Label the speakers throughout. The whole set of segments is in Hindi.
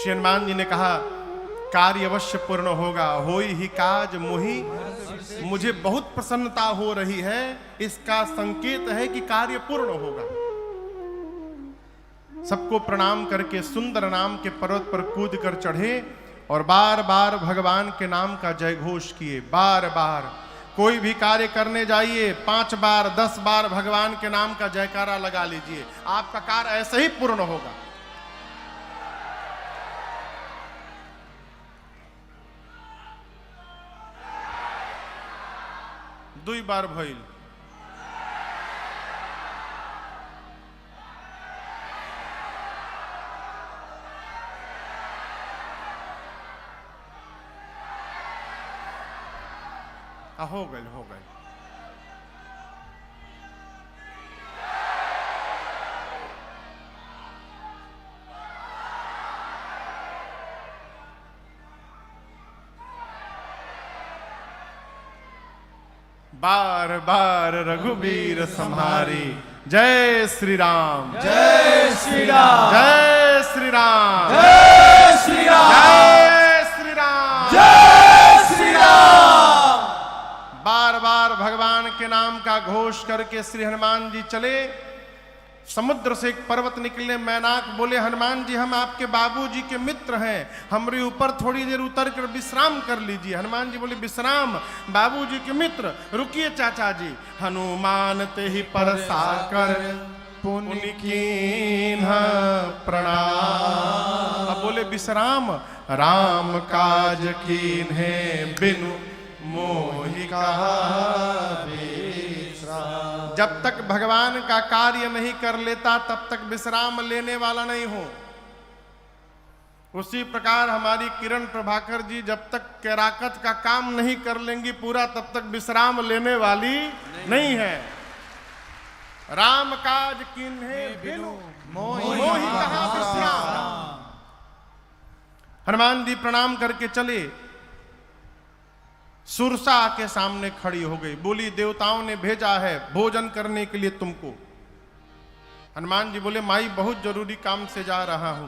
Speaker 1: श्री हनुमान जी ने कहा कार्य अवश्य पूर्ण होगा, होई ही काज मोहि। मुझे बहुत प्रसन्नता हो रही है, इसका संकेत है कि कार्य पूर्ण होगा। सबको प्रणाम करके सुंदर नाम के पर्वत पर कूद कर चढ़े और बार बार भगवान के नाम का जय घोष किए। बार बार कोई भी कार्य करने जाइए, 5 बार 10 बार भगवान के नाम का जयकारा लगा लीजिए, आपका कार्य ऐसे ही पूर्ण होगा। दुई बार भइल। हो गए हो गए। बार बार रघुबीर सम्हारी। जय श्री राम,
Speaker 2: जय श्री राम,
Speaker 1: जय श्री राम,
Speaker 2: जय श्री राम,
Speaker 1: जय श्री राम,
Speaker 2: जय श्री राम।
Speaker 1: बार बार भगवान के नाम का घोष करके श्री हनुमान जी चले। समुद्र से एक पर्वत निकले, मैनाक बोले हनुमान जी हम आपके बाबूजी के मित्र हैं, हमारे ऊपर थोड़ी देर उतर कर विश्राम कर लीजिए। हनुमान जी बोले विश्राम, बाबूजी के मित्र, रुकिए चाचा जी। हनुमान ते ही परसाकर पुण्य कीन्हा प्रणाम। अब बोले विश्राम, राम काज कीन्हे बिनु मोहि कहा विश्राम। जब तक भगवान का कार्य नहीं कर लेता तब तक विश्राम लेने वाला नहीं हो। उसी प्रकार हमारी किरण प्रभाकर जी जब तक कैराकत का काम नहीं कर लेंगी पूरा तब तक विश्राम लेने वाली नहीं है। राम काज किन्हे बिनु मोहि कहा विश्राम। हनुमान जी प्रणाम करके चले। सुरसा के सामने खड़ी हो गई, बोली देवताओं ने भेजा है भोजन करने के लिए तुमको। हनुमान जी बोले माई बहुत जरूरी काम से जा रहा हूं,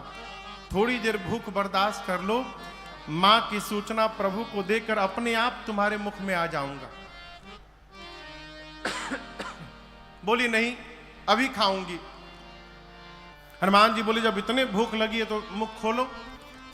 Speaker 1: थोड़ी देर भूख बर्दाश्त कर लो, मां की सूचना प्रभु को देकर अपने आप तुम्हारे मुख में आ जाऊंगा। बोली नहीं अभी खाऊंगी। हनुमान जी बोले जब इतने भूख लगी है तो मुख खोलो।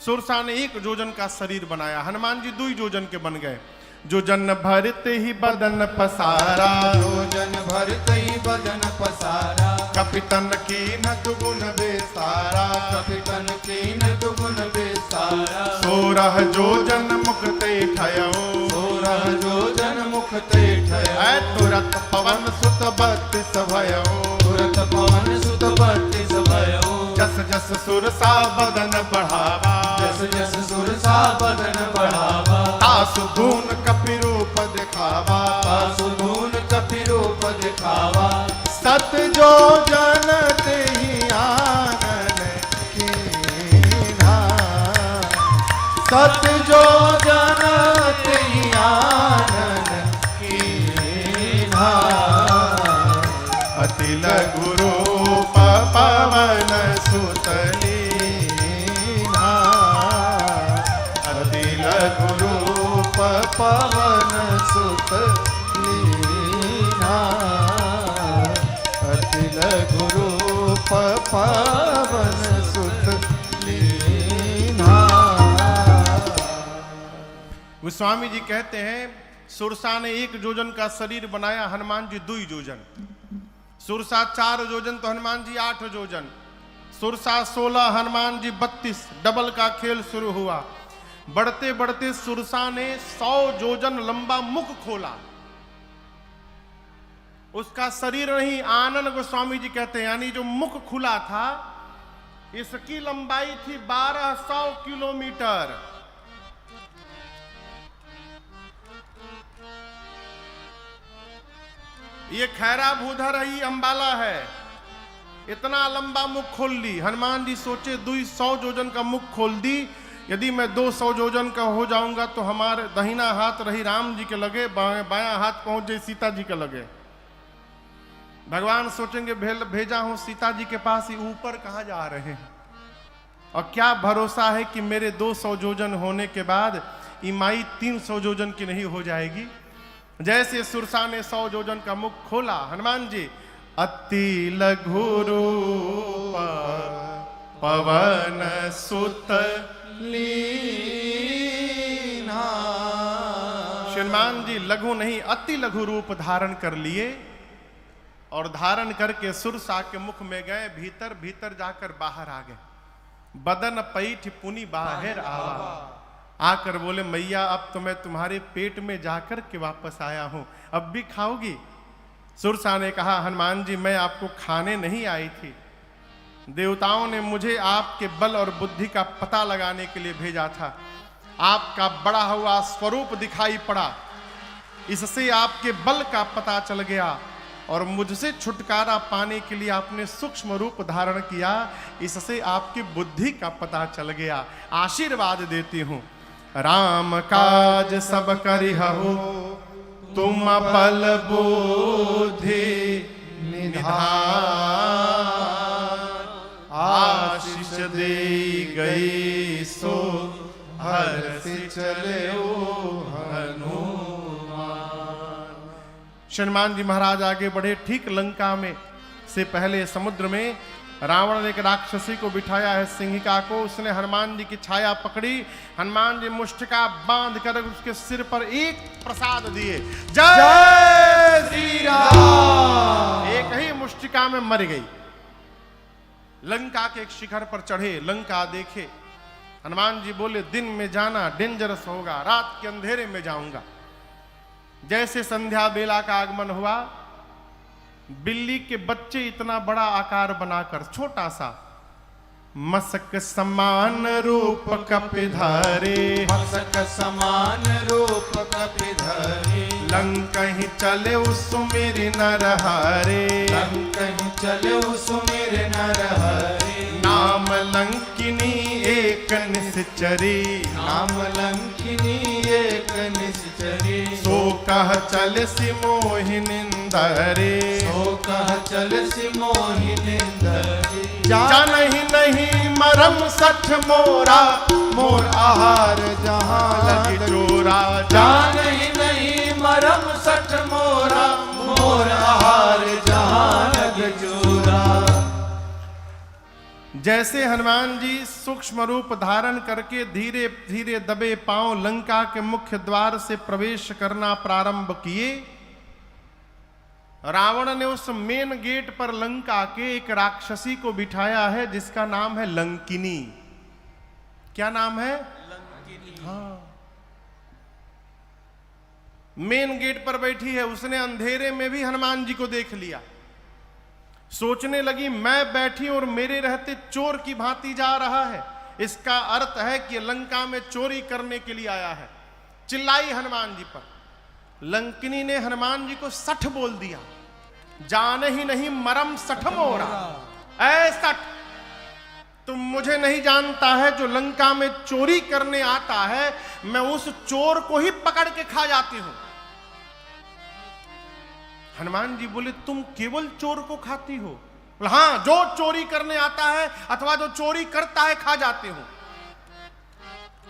Speaker 1: सुरसा ने 1 जोजन का शरीर बनाया, हनुमान जी 2 जोजन के बन गए। जोजन भरते ही बदन पसारा,
Speaker 2: जोजन भरते ही बदन पसारा,
Speaker 1: कपितन की न दुगुन बेसारा,
Speaker 2: कपितन की न दुगुन बेसारा।
Speaker 1: 16 जोजन मुखते ठयो,
Speaker 2: 16 जोजन मुखते ठयो।
Speaker 1: तुरत पवन सुत 32 भयो,
Speaker 2: तुरत पवन सुत 32 भयो।
Speaker 1: जस जस सुरसा बदन बढ़ावा,
Speaker 2: जस जस सुरसा बदन बढ़ावा।
Speaker 1: तासु धून कपि रूप दिखावा,
Speaker 2: तासु धून कपि रूप दिखावा।
Speaker 1: सत जो जन ते ही आनन कीन्हा,
Speaker 2: सत जो जन ते ही आनन कीन्हा।
Speaker 1: अति लघु रूप पवन सुत लीन्हा, अति लघु रूप
Speaker 2: पवन सुत लीन्हा, अति लघु रूप पवन सुत लीन्हा।
Speaker 1: गोस्वामी जी कहते हैं सुरसा ने 1 जोजन का शरीर बनाया, हनुमान जी 2 जोजन। सुरसा 4 जोजन तो हनुमान जी 8 जोजन। सुरसा 16, हनुमान जी 32, डबल का खेल शुरू हुआ। बढ़ते बढ़ते सुरसा ने 100 जोजन लंबा मुख खोला। उसका शरीर नहीं, आनन गोस्वामी जी कहते हैं, यानी जो मुख खुला था इसकी लंबाई थी 1200 किलोमीटर। ये खैरा भूधर ही अंबाला है, इतना लंबा मुख खोल ली। हनुमान जी सोचे 200 जोजन का मुख खोल दी, यदि मैं 200 जोजन का हो जाऊंगा तो हमारे दाहिना हाथ रही राम जी के लगे, बायां हाथ पहुंच जाए सीता जी के लगे। भगवान सोचेंगे भेजा हूं सीता जी के पास ही, ऊपर कहां जा रहे हैं। और क्या भरोसा है कि मेरे 200 योजन होने के बाद इमाई 300 योजन की नहीं हो जाएगी। जैसे सुरसा ने 100 योजन का मुख खोला, हनुमान जी अति लघु रूप पवन सुत
Speaker 2: लीना।
Speaker 1: हनुमान जी लघु नहीं अति लघु रूप धारण कर लिए और धारण करके सुरसा के मुख में गए, भीतर भीतर जाकर बाहर आ गए। बदन पैठ पुनि बाहर आवा, आकर बोले मैया अब तो मैं तुम्हारे पेट में जाकर के वापस आया हूं, अब भी खाओगी? सुरसा ने कहा हनुमान जी मैं आपको खाने नहीं आई थी, देवताओं ने मुझे आपके बल और बुद्धि का पता लगाने के लिए भेजा था। आपका बड़ा हुआ स्वरूप दिखाई पड़ा, इससे आपके बल का पता चल गया और मुझसे छुटकारा पाने के लिए आपने सूक्ष्म रूप धारण किया, इससे आपकी बुद्धि का पता चल गया। आशीर्वाद देती हूं, राम काज सब करिहु तुम बल बुद्धि निधान, आशीष दे गई सो हर्ष चले हनुमान। हनुमान जी महाराज आगे बढ़े। ठीक लंका में से पहले समुद्र में रावण ने एक राक्षसी को बिठाया है, सिंहिका को। उसने हनुमान जी की छाया पकड़ी, हनुमान जी मुष्टिका बांध कर उसके सिर पर एक प्रसाद दिए, जय श्री राम। एक ही मुष्टिका में मर गई। लंका के एक शिखर पर चढ़े, लंका देखे। हनुमान जी बोले दिन में जाना डेंजरस होगा, रात के अंधेरे में जाऊंगा। जैसे संध्या बेला का आगमन हुआ, बिल्ली के बच्चे इतना बड़ा आकार बनाकर छोटा सा, मसक समान रूप कपिधारे,
Speaker 2: मसक समान रूप कपिधरे,
Speaker 1: लंकहि चले सुमिर नरहरे,
Speaker 2: लंकहि चले सुमिर नरहरे,
Speaker 1: नाम लंकिनी एक निश्चरी,
Speaker 2: नाम लंकिनी एक निश्चरी,
Speaker 1: सो कह चल सि मोहिनिंदरे,
Speaker 2: सो कह चल सि मोहिनिंदरे,
Speaker 1: जानहि नहीं मरम सठ मोरा, मोर आहार जहां लगी चोरा,
Speaker 2: जानहि नहीं मरम सठ मोरा, मोर आहार जहां लग चोरा।
Speaker 1: जैसे हनुमान जी सूक्ष्म रूप धारण करके धीरे धीरे दबे पांव लंका के मुख्य द्वार से प्रवेश करना प्रारंभ किए, रावण ने उस मेन गेट पर लंका के एक राक्षसी को बिठाया है जिसका नाम है लंकिनी। क्या नाम है? लंकिनी। हाँ, मेन गेट पर बैठी है। उसने अंधेरे में भी हनुमान जी को देख लिया, सोचने लगी मैं बैठी और मेरे रहते चोर की भांति जा रहा है, इसका अर्थ है कि लंका में चोरी करने के लिए आया है। चिल्लाई हनुमान जी पर। लंकिनी ने हनुमान जी को सठ बोल दिया, जान ही नहीं मरम सठ मोरा, ऐ सठ तुम मुझे नहीं जानता है, जो लंका में चोरी करने आता है मैं उस चोर को ही पकड़ के खा जाती हूं। हनुमान जी बोले तुम केवल चोर को खाती हो? हाँ, जो चोरी करने आता है अथवा जो चोरी करता है खा जाते हो।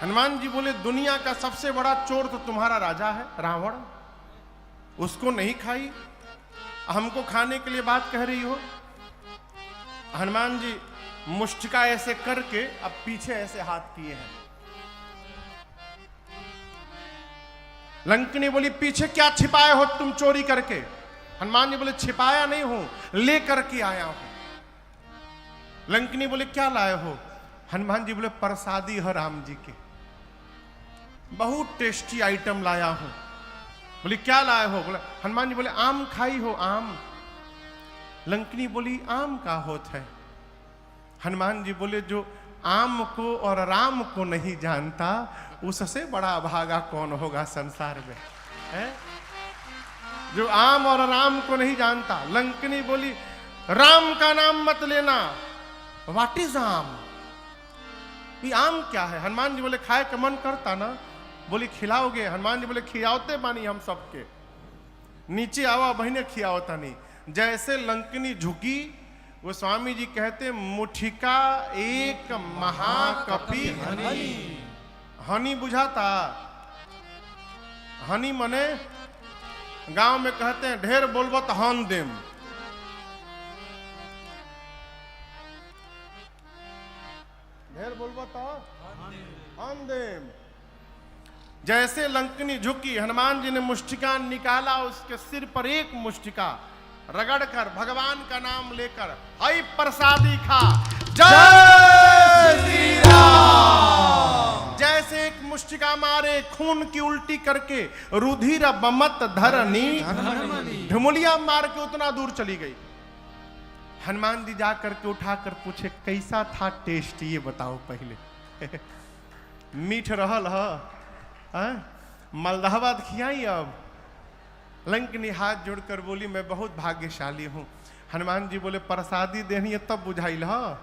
Speaker 1: हनुमान जी बोले दुनिया का सबसे बड़ा चोर तो तुम्हारा राजा है रावण, उसको नहीं खाई, हमको खाने के लिए बात कह रही हो? हनुमान जी मुष्टिका ऐसे करके अब पीछे ऐसे हाथ किए हैं। लंकिनी बोली पीछे क्या छिपाए हो तुम चोरी करके? हनुमान जी बोले छिपाया नहीं हूं, लेकर के आया हूं। लंकिनी बोले क्या लाए हो? हनुमान जी बोले प्रसादी है राम जी के, बहुत टेस्टी आइटम लाया हूं। बोली क्या लाए हो? बोले हनुमान जी बोले आम खाई हो? आम। लंकिनी बोली आम का होत है? हनुमान जी बोले जो आम को और राम को नहीं जानता उससे बड़ा भागा कौन होगा संसार में, है? जो आम और राम को नहीं जानता। लंकिनी बोली राम का नाम मत लेना, व्हाट इज आम? ये आम क्या है? हनुमान जी बोले खाए का मन करता ना? बोली खिलाओगे? हनुमान जी बोले खिलाओते बानी हम सबके, नीचे आवा बहने खियाओता नहीं। जैसे लंकिनी झुकी वो स्वामी जी कहते मुठिका एक महाकपि हनी। हनी बुझाता? हनी मने गांव में कहते हैं ढेर बोलबो तो हन देम। ढेर बोलबो तो हन देम। जैसे लंकनी झुकी, हनुमान जी ने मुष्टिका निकाला, उसके सिर पर एक मुष्टिका रगड़कर भगवान का नाम लेकर हई प्रसादी खा, जय श्री राम। जैसे एक मुष्टिका मारे खून की उल्टी करके रुधिर बमत धरनी, ढुमुलिया मार के उतना दूर चली गई। हनुमान जी जाकर के उठाकर पूछे कैसा था टेस्ट, ये बताओ पहले। मीठ रहल है, मलदहाबाद खियाई। अब लंकनी हाथ जोड़कर बोली मैं बहुत भाग्यशाली हूं। हनुमान जी बोले प्रसादी देनी है तब बुझाइल ह?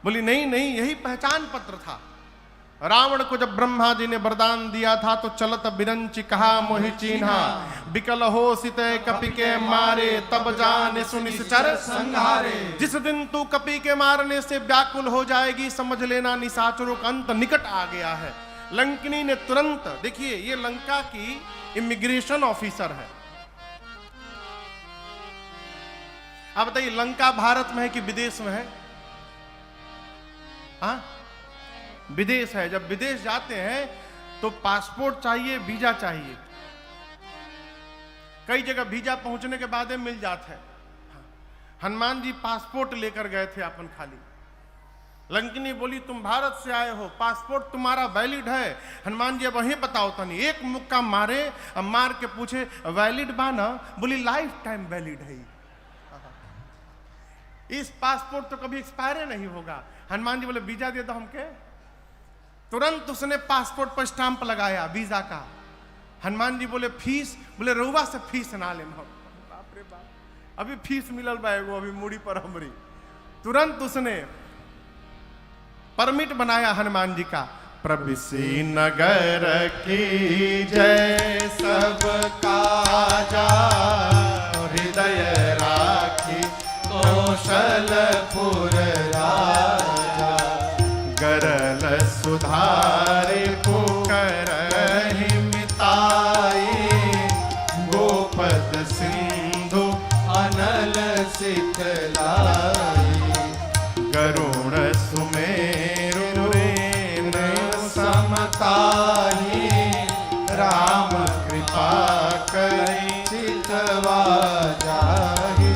Speaker 1: बोली नहीं नहीं, यही पहचान पत्र था। रावण को जब ब्रह्मा जी ने वरदान दिया था तो चलत बिरंच कहा मोहि चीन्हा, बिकल हो सिते कपि के मारे, तब जाने सुनिश्चर संहारे। जिस दिन तू कपि के मारने से व्याकुल हो जाएगी, समझ लेना निशाचरों का अंत निकट आ गया है। लंकिनी ने तुरंत, देखिए ये लंका की इमिग्रेशन ऑफिसर है। आप बताइए लंका भारत में है कि विदेश में है? हाँ, विदेश है। जब विदेश जाते हैं तो पासपोर्ट चाहिए, वीजा चाहिए। कई जगह वीजा पहुंचने के बाद मिल जाता है। हनुमान जी पासपोर्ट लेकर गए थे अपन खाली। लंकिनी बोली तुम भारत से आए हो, पासपोर्ट तुम्हारा वैलिड है? हनुमान जी अब वही बताओ तनी। एक मुक्का मारे, अब मार के पूछे वैलिड बा ना? बोली लाइफ टाइम वैलिड है, इस पासपोर्ट तो कभी एक्सपायर नहीं होगा। हनुमान जी बोले वीजा दे दो हमके। तुरंत उसने पासपोर्ट पर स्टांप लगाया वीजा का। हनुमान जी बोले फीस? बोले रउआ से फीस ना ले। बाप रे बाप, अभी फीस मिलल बा एगो अभी मूड़ी पर हमरी। तुरंत उसने परमिट बनाया हनुमान जी का। प्रविसी नगर की जय, सब काजा हृदय राखी, कौशलपुर राजा, गरल सुधारे पुकरहि मिताई, गोपद सिंधु अनल शीतलाई, गरुण सुमेरु रेन समताही, राम कृपा करि चितवा जाहि,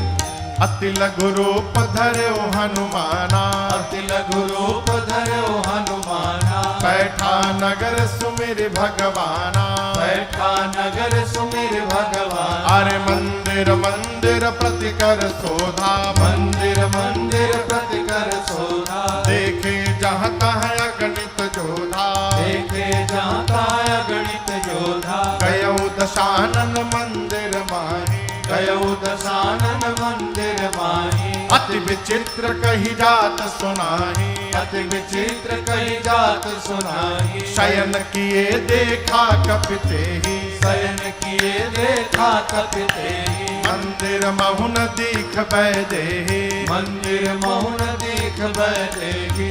Speaker 1: अति लघु रूप धर्यो हनुमाना,
Speaker 2: अति लघु रूप धर्यो हनुमाना,
Speaker 1: बैठा नगर सुमिर भगवाना,
Speaker 2: बैठा नगर सुमिर भगवान।
Speaker 1: अरे मंदिर मंदिर प्रतिकर शोधा,
Speaker 2: मंदिर मंदिर प्रतिकर शोधा,
Speaker 1: देखे जहाँ तहाँ अगणित जोधा,
Speaker 2: देखे जाता अगणित योधा,
Speaker 1: गयौ दशानन मंदिर माही,
Speaker 2: गयौ दशानन मंदिर माही,
Speaker 1: अति विचित्र कही जात सुनाही,
Speaker 2: अति विचित्र कही जात सुनाही,
Speaker 1: शयन किए देखा कपिते ही,
Speaker 2: शयन किए देखा कपिते ही,
Speaker 1: मंदिर महुन दीख बैदेही,
Speaker 2: मंदिर मौन दीख बैठेगी,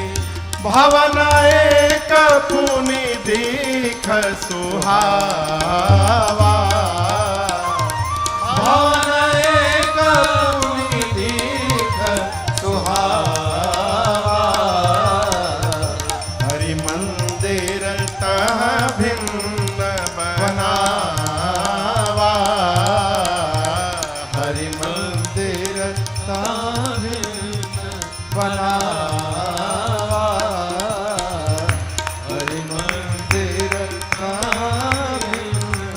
Speaker 1: भवन एक पुनि दीख सुहावा,
Speaker 2: भवन एक पुनि दीख सुहावा,
Speaker 1: हरि मंदिर तह भिन्न बनावा,
Speaker 2: हरि मंदिर ताभिन्न बनावा, हरि मंदिर ताभिन्न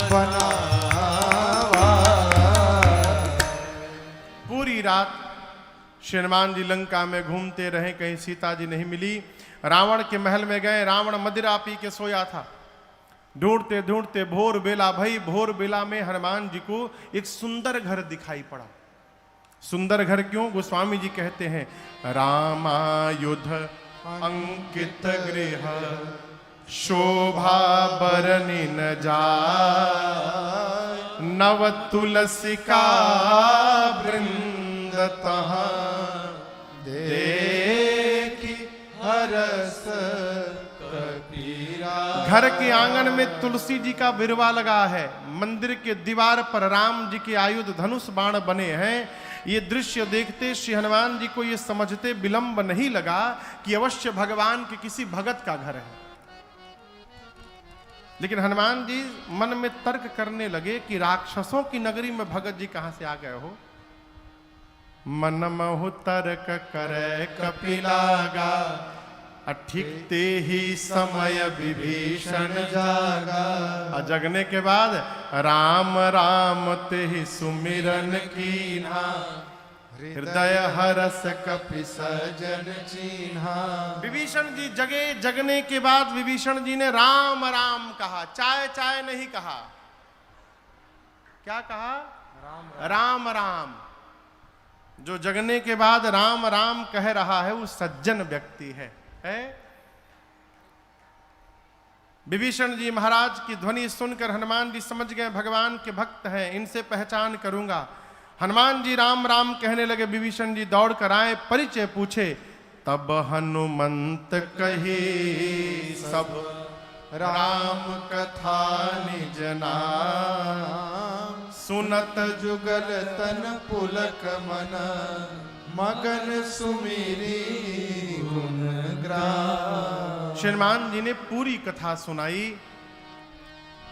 Speaker 2: बनावा।
Speaker 1: पूरी रात श्री हनुमान जी लंका में घूमते रहे, कहीं सीता जी नहीं मिली। रावण के महल में गए, रावण मदिरा पी के सोया था। ढूंढते ढूंढते भोर बेला भई। भोर बेला में हनुमान जी को एक सुंदर घर दिखाई पड़ा। सुंदर घर क्यों? गोस्वामी जी कहते हैं रामायुध अंकित गृह, शोभा बरनि न जाय, नव तुलसिका वृंद तहाँ,
Speaker 2: देखी हरस कबीरा।
Speaker 1: घर के आंगन में तुलसी जी का बिरवा लगा है, मंदिर के दीवार पर राम जी के आयुध धनुष बाण बने हैं। ये दृश्य देखते श्री हनुमान जी को ये समझते विलंब नहीं लगा कि अवश्य भगवान के किसी भगत का घर है। लेकिन हनुमान जी मन में तर्क करने लगे कि राक्षसों की नगरी में भगत जी कहां से आ गए हो। मन महु तर्क करे कपिलागा, अठिकते ही समय विभीषण जागा। जगने के बाद राम राम ते ही सुमिरन कीन्हा, हृदय हरस कपि सजन चीन्हा। विभीषण जी जगे, जगने के बाद विभीषण जी ने राम राम कहा, चाय चाय नहीं कहा। क्या कहा? राम राम। जो जगने के बाद राम राम कह रहा है वो सज्जन व्यक्ति है। विभीषण जी महाराज की ध्वनि सुनकर हनुमान जी समझ गए भगवान के भक्त हैं, इनसे पहचान करूंगा। हनुमान जी राम राम कहने लगे। विभीषण जी दौड़ कर आए, परिचय पूछे। तब हनुमंत कही सब राम कथा निज नाम,
Speaker 2: सुनत जुगल तन पुलक मन, मगन सुमिरी गुण ग्राम।
Speaker 1: श्रीमान जी ने पूरी कथा सुनाई,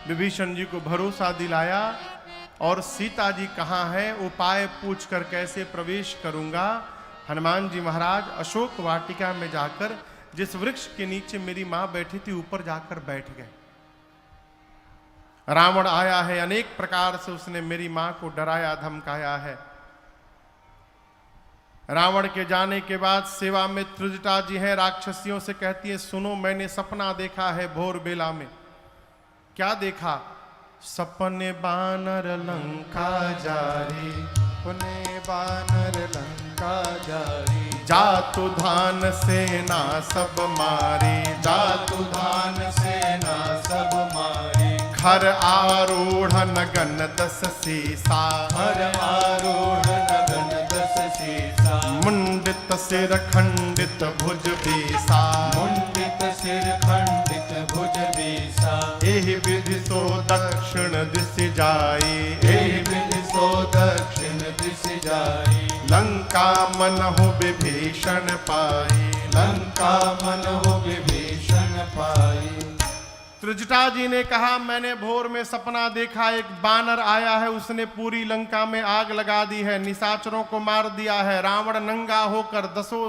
Speaker 1: विभीषण जी को भरोसा दिलाया और सीता जी कहाँ है उपाय पूछकर कैसे प्रवेश करूंगा। हनुमान जी महाराज अशोक वाटिका में जाकर जिस वृक्ष के नीचे मेरी मां बैठी थी ऊपर जाकर बैठ गए। रावण आया है, अनेक प्रकार से उसने मेरी मां को डराया धमकाया है। रावण के जाने के बाद सेवा में त्रिजटा जी हैं, राक्षसियों से कहती है सुनो मैंने सपना देखा है भोर बेला में। क्या देखा? सपने बानर लंका जारी,
Speaker 2: सपने बानर लंका जारी।
Speaker 1: जातु धान सेना सब मारी,
Speaker 2: जातु धान सेना सब मारी।
Speaker 1: खर आरूढ़ नगन दस सीसा,
Speaker 2: हर आरूढ़ नगन दस सीसा।
Speaker 1: मुंडित सिर खंडित भुज बीसा,
Speaker 2: मुंडित सिर खंडित भुज बीसा।
Speaker 1: एहि विधि सो दक्षिण दिश जाई,
Speaker 2: एहि विधि सो दक्षिण दिश जाई।
Speaker 1: लंका मन हो विभीषण पाई,
Speaker 2: लंका मन हो विभीषण पाई।
Speaker 1: त्रिजटा जी ने कहा मैंने भोर में सपना देखा, एक बानर आया है, उसने पूरी लंका में आग लगा दी है, निशाचरों को मार दिया है। रावण नंगा होकर दसों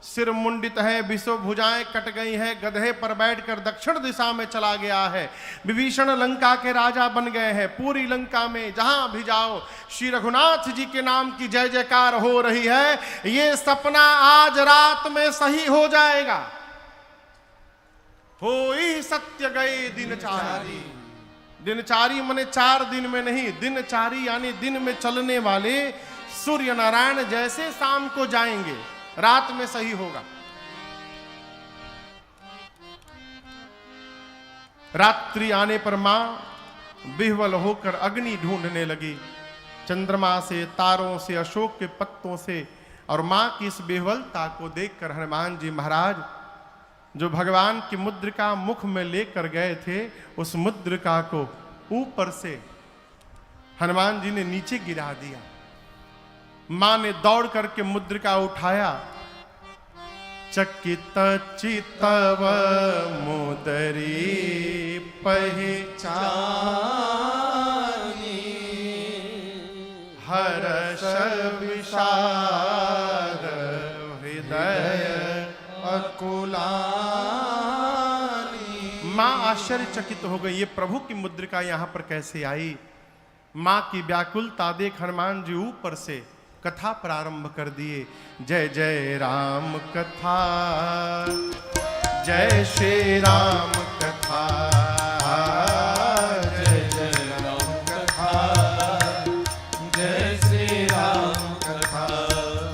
Speaker 1: सिर मुंडित है, बिसो भुजाएं कट गई हैं, गधे पर बैठकर दक्षिण दिशा में चला गया है। विभीषण लंका के राजा बन गए हैं। पूरी लंका में जहां भी जाओ श्री रघुनाथ जी के नाम की जय जयकार हो रही है। ये सपना आज रात में सही हो जाएगा। होई सत्य गए दिनचारी। दिनचारी माने 4 दिन में नहीं, दिनचारी यानी दिन में चलने वाले सूर्य नारायण जैसे शाम को जाएंगे, रात में सही होगा। रात्रि आने पर मां विह्वल होकर अग्नि ढूंढने लगी, चंद्रमा से, तारों से, अशोक के पत्तों से। और मां की इस विह्वलता को देखकर हनुमान जी महाराज जो भगवान की मुद्रिका मुख में लेकर गए थे, उस मुद्रिका को ऊपर से हनुमान जी ने नीचे गिरा दिया। मां ने दौड़ करके मुद्रिका उठाया। चकित चितव मुदरी पहचानी, हर्ष विषाद हृदय
Speaker 2: अकुलानी।
Speaker 1: मां आश्चर्यचकित हो गई, ये प्रभु की मुद्रिका यहां पर कैसे आई। मां की व्याकुलता देख हनुमान जी ऊपर से कथा प्रारंभ कर दिए। जय जय राम कथा, जय श्री राम कथा,
Speaker 2: जय जय राम कथा, जय श्री राम कथा।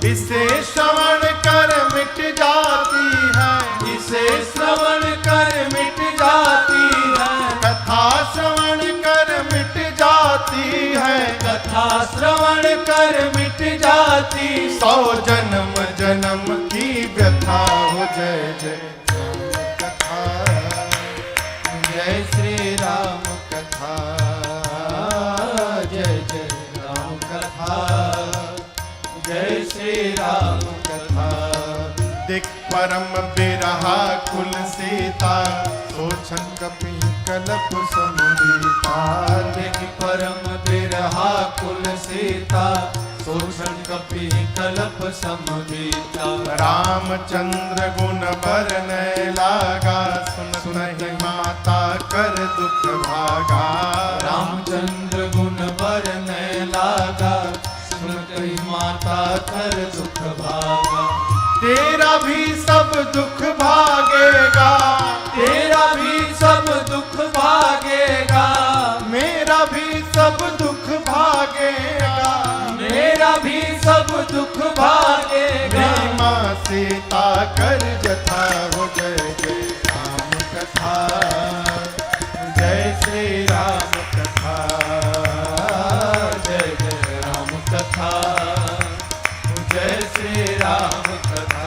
Speaker 1: इसे श्रवण कर मिट जाती है,
Speaker 2: इसे श्रवण कर मिट जाती है।
Speaker 1: कथा श्रवण कर मिट जाती है,
Speaker 2: कथा श्रवण कर मिट जाती।
Speaker 1: 100 जन्म जन्म
Speaker 2: जय श्री राम कथा, जय जय राम कथा, जय श्री राम कथा।
Speaker 1: देख परम बिरहा कुल सीता, सोचन कपि कलप समुदीता।
Speaker 2: देख परम बिरहा कुल सीता, सोचन कपि कलप समुदीता।
Speaker 1: रामचंद्र गुण बरनय लागा, सुनहि माता कर दुख भागा।
Speaker 2: रामचंद्र गुण बरनय लागा, सुनहि माता कर दुख भागा।
Speaker 1: तेरा भी सब दुख भागेगा,
Speaker 2: तेरा भी सब दुख भागेगा,
Speaker 1: मेरा भी सब दुख भागेगा।
Speaker 2: मेरा भी सब दुख भागेगा।
Speaker 1: मेरी माँ सीता कर जथा हो, जय जय राम कथा, जय श्री राम कथा,
Speaker 2: जय जय राम कथा, जय श्री राम कथा।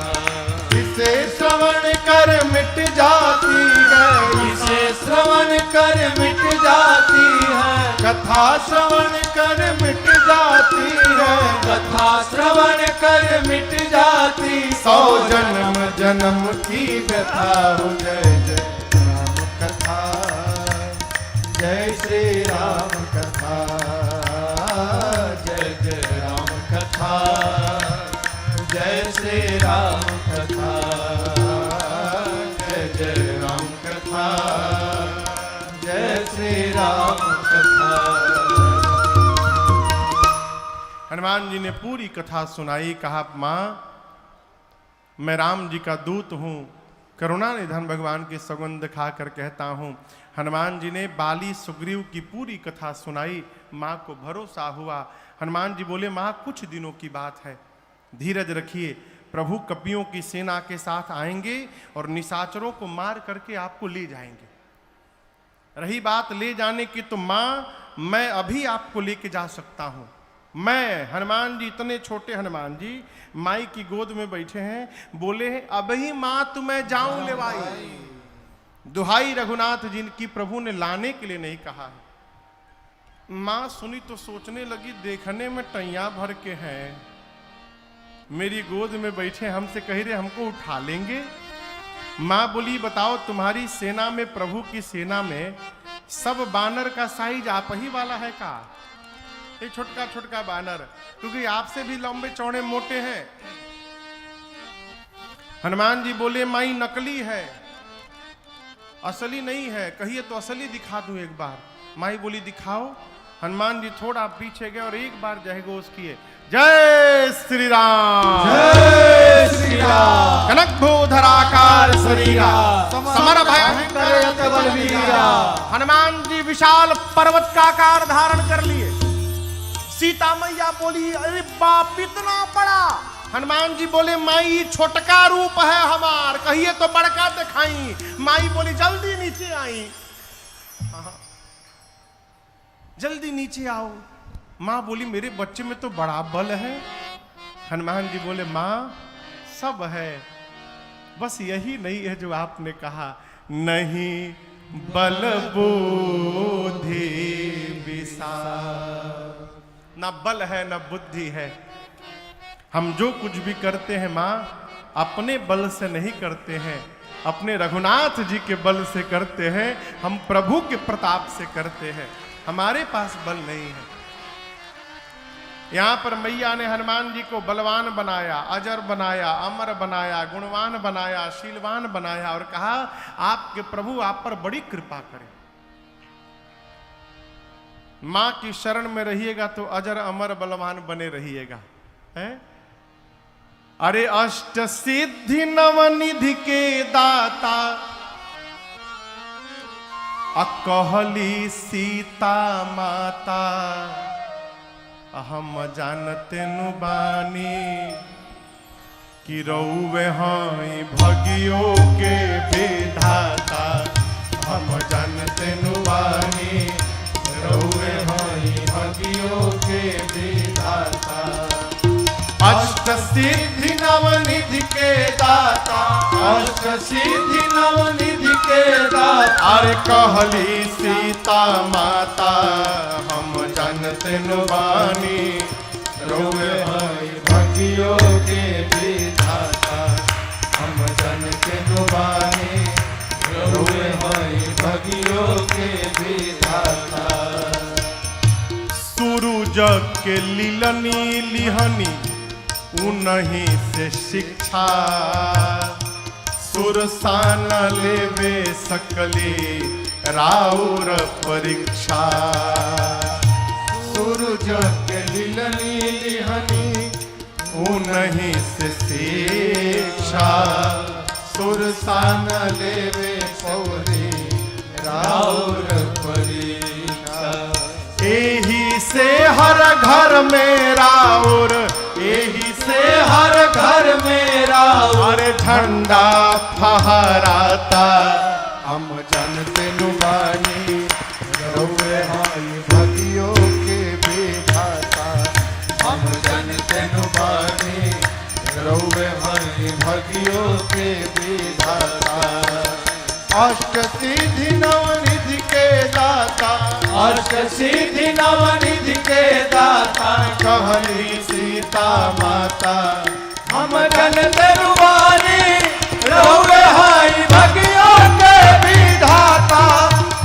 Speaker 1: इसे श्रवण कर मिट जाती है,
Speaker 2: इसे श्रवण कर मिट जाती है।
Speaker 1: कथा श्रवण कर मिट जाती है।
Speaker 2: कथा श्रवण कर मिट जाती।
Speaker 1: 100 जन्म जन्म की व्यथा हो, जय जय राम कथा, जय श्री राम कथा,
Speaker 2: जय जय राम कथा, जय श्री राम कथा,
Speaker 1: जय जय राम कथा,
Speaker 2: जय श्री राम कथा।
Speaker 1: हनुमान जी ने पूरी कथा सुनाई। कहा माँ मैं राम जी का दूत हूँ, करुणा निधन भगवान की सौगंध खाकर कहता हूँ। हनुमान जी ने बाली सुग्रीव की पूरी कथा सुनाई। माँ को भरोसा हुआ। हनुमान जी बोले माँ कुछ दिनों की बात है, धीरज रखिए, प्रभु कपियों की सेना के साथ आएंगे और निशाचरों को मार करके आपको ले जाएंगे। रही बात ले जाने की तो माँ मैं अभी आपको लेके जा सकता हूँ। मैं हनुमान जी, इतने छोटे हनुमान जी माई की गोद में बैठे हैं, बोले हैं अभी माँ तुम्हें जाऊं लेवाई। दुहाई रघुनाथ जिनकी प्रभु ने लाने के लिए नहीं कहा है। माँ सुनी तो सोचने लगी देखने में टैया भर के हैं, मेरी गोद में बैठे हमसे कह रहे हमको उठा लेंगे। माँ बोली बताओ तुम्हारी सेना में, प्रभु की सेना में सब बानर का साइज आप ही वाला है का? ये छोटका छोटका बानर, क्योंकि आपसे भी लंबे चौड़े मोटे हैं। हनुमान जी बोले माई नकली है, असली नहीं है। कहिए तो असली दिखा दूं एक बार। माई बोली दिखाओ। हनुमान जी थोड़ा पीछे गए और एक बार जय घोष किए, जय श्री राम,
Speaker 2: जय श्री राम।
Speaker 1: कनक भूधराकार शरीरा, समर
Speaker 2: भयंकर बलवीरा।
Speaker 1: हनुमान जी विशाल पर्वत का आकार धारण कर लिए। सीता मैया बोली अरे बाप इतना बड़ा। हनुमान जी बोले माई छोटका रूप है हमार, कहिए तो बड़का दिखाई। माई बोली जल्दी नीचे आई, जल्दी नीचे आओ। माँ बोली मेरे बच्चे में तो बड़ा बल है। हनुमान जी बोले माँ सब है, बस यही नहीं है जो आपने कहा, नहीं बल बुद्धि विशाल। ना बल है ना बुद्धि है। हम जो कुछ भी करते हैं माँ अपने बल से नहीं करते हैं, अपने रघुनाथ जी के बल से करते हैं, हम प्रभु के प्रताप से करते हैं, हमारे पास बल नहीं है। यहां पर मैया ने हनुमान जी को बलवान बनाया, अजर बनाया, अमर बनाया, गुणवान बनाया, शीलवान बनाया और कहा आपके प्रभु आप पर बड़ी कृपा करें। मां की शरण में रहिएगा तो अजर अमर बलवान बने रहिएगा। है? अरे अष्ट सिद्धि नवनिधि के दाता, अकहली सीता माता, हम जानते नु बानी कि रउवे हई भगियो के विधाता। हम जानते नु बानी रउवे हई भगियो के विधाता। अष्ट सिद्धि नवनिधि के दाता,
Speaker 2: अष्ट सिद्धि नवनिधि के दाता,
Speaker 1: अरे कहली सीता माता हम जानते न बानी
Speaker 2: रोवे भाई भगियो के विधाता हम जानते न बानी रोवे भाई भगियो के विधाता।
Speaker 1: सूरज के लीलनी लिहनी उन्हीं से शिक्षा सुरसान लेवे सकले राउर परीक्षा।
Speaker 2: सूरज के लीलनी लिहनी
Speaker 1: उन्हीं से शिक्षा
Speaker 2: सुरसान लेवे पौरी राउर परीक्षा।
Speaker 1: एही से हर घर में राउर एही से
Speaker 2: हर घर में राउर
Speaker 1: अरे झंडा फहराता
Speaker 2: हम जानते न बानी रउवे भाई भगियो के विधाता हम जानते न बानी रउवे भाई भगियो के विधाता। अष्ट सिद्धि नवनिधि के दाता अष्ट सिद्धि नवनिधि के दाता
Speaker 1: कहली सीता माता
Speaker 2: हम जानते न बानी रउवे भाई भगियो के विधाता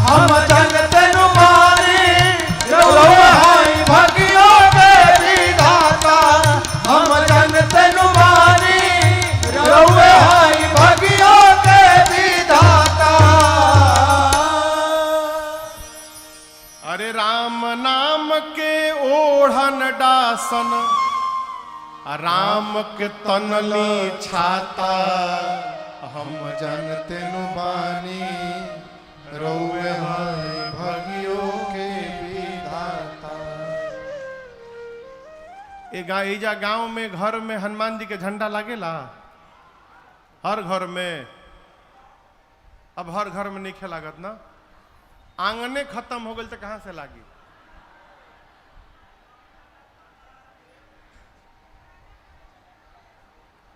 Speaker 2: हम जानते न बानी रउवे भाई भगियो के विधाता हम जानते न बानी रउवे भाई भगियो के विधाता।
Speaker 1: अरे राम नाम के ओढ़न डासन राम के तनली छाता
Speaker 2: हम जानते न बानी रउवे भाई भगियो के विधाता।
Speaker 1: एजा गांव में घर में हनुमान जी के झंडा लागेला हर घर में। अब हर घर में नहीं लागत ना, आंगने खत्म हो गई तो कहां से लागी।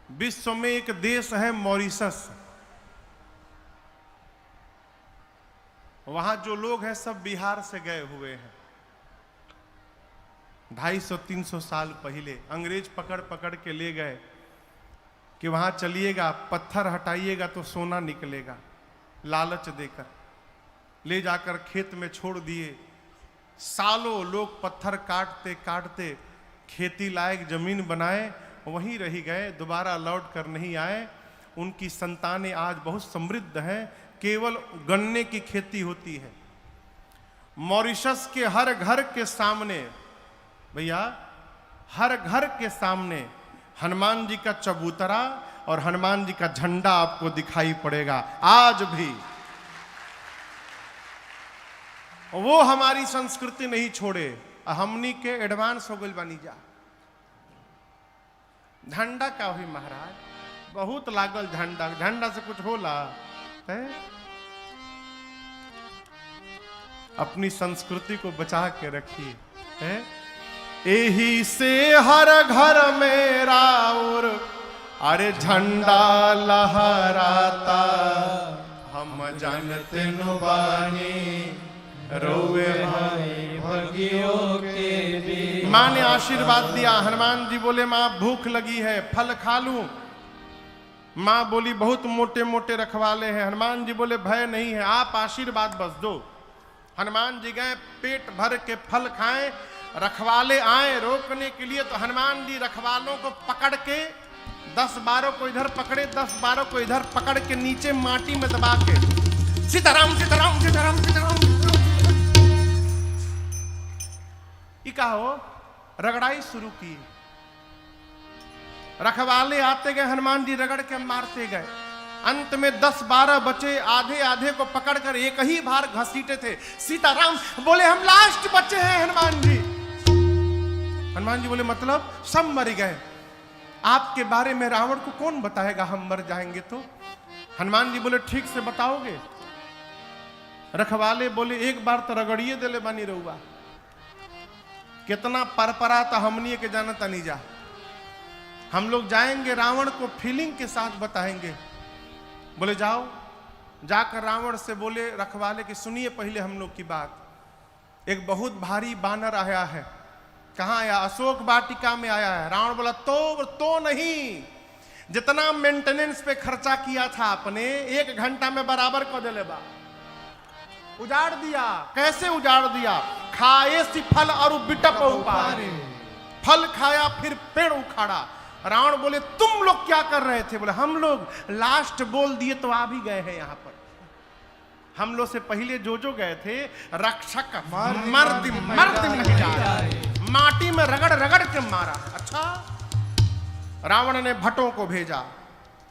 Speaker 1: विश्व में एक देश है मॉरिशस, वहां जो लोग हैं सब बिहार से गए हुए हैं। 250-300 साल पहले अंग्रेज पकड़ पकड़ के ले गए कि वहां चलिएगा, पत्थर हटाइएगा तो सोना निकलेगा, लालच देकर ले जाकर खेत में छोड़ दिए। सालों लोग पत्थर काटते काटते खेती लायक जमीन बनाए, वहीं रह गए, दोबारा लौट कर नहीं आए। उनकी संतानें आज बहुत समृद्ध हैं, केवल गन्ने की खेती होती है। मॉरिशस के हर घर के सामने, भैया हर घर के सामने हनुमान जी का चबूतरा और हनुमान जी का झंडा आपको दिखाई पड़ेगा आज भी। वो हमारी संस्कृति नहीं छोड़े, हमनी के एडवांस हो गई बानी जा। झंडा का हुई महाराज, बहुत लागल झंडा, झंडा से कुछ होला है? अपनी संस्कृति को बचा के रखिए है? एही से हर घर में राउर अरे झंडा लहराता हम जानते न बानी रोवे
Speaker 2: भाई भगियो के विधाता।
Speaker 1: माँ ने आशीर्वाद दिया, हनुमान जी बोले माँ भूख लगी है, फल खा लूं? माँ बोली बहुत मोटे मोटे रखवाले हैं। हनुमान जी बोले भय नहीं है, आप आशीर्वाद बस दो। हनुमान जी गए, पेट भर के फल खाएं, रखवाले आए रोकने के लिए, तो हनुमान जी रखवालों को पकड़ के 10-12 को इधर पकड़े, 10-12 को इधर पकड़ के नीचे माटी में दबा के सीताराम सीताराम सीताराम सीताराम ये कहा हो रगड़ाई शुरू की। रखवाले आते गए, हनुमान जी रगड़ के मारते गए। अंत में 10-12 बचे, आधे आधे को पकड़कर एक ही बार घसीटे थे। सीताराम बोले हम लास्ट बचे हैं हनुमान जी। हनुमान जी बोले मतलब? सब मर गए, आपके बारे में रावण को कौन बताएगा हम मर जाएंगे तो? हनुमान जी बोले ठीक से बताओगे? रखवाले बोले एक बार तो रगड़िए दिले बानी रहुआ, कितना परपरा तो हमनी के जानता नहीं जा। हम लोग जाएंगे रावण को फीलिंग के साथ बताएंगे। बोले जाओ। जाकर रावण से बोले रखवाले कि सुनिए पहले हम लोग की बात। एक बहुत भारी बानर आया है। कहाँ आया? अशोक वाटिका में आया है। रावण बोला तो नहीं, जितना मेंटेनेंस पे खर्चा किया था आपने 1 घंटा में बराबर कर दिले बा। उजाड़ दिया। कैसे उजाड़ दिया? खाए सी फल और बिटप उपारे। फल खाया फिर पेड़ उखाड़ा। रावण बोले तुम लोग क्या कर रहे थे? बोले हम लोग लास्ट बोल दिए तो आ भी गए हैं यहां पर। हम लोग से पहले जो गए थे रक्षक मर्द नहीं जा रहे, माटी में रगड़ रगड़ के मारा। अच्छा, रावण ने भट्टों को भेजा।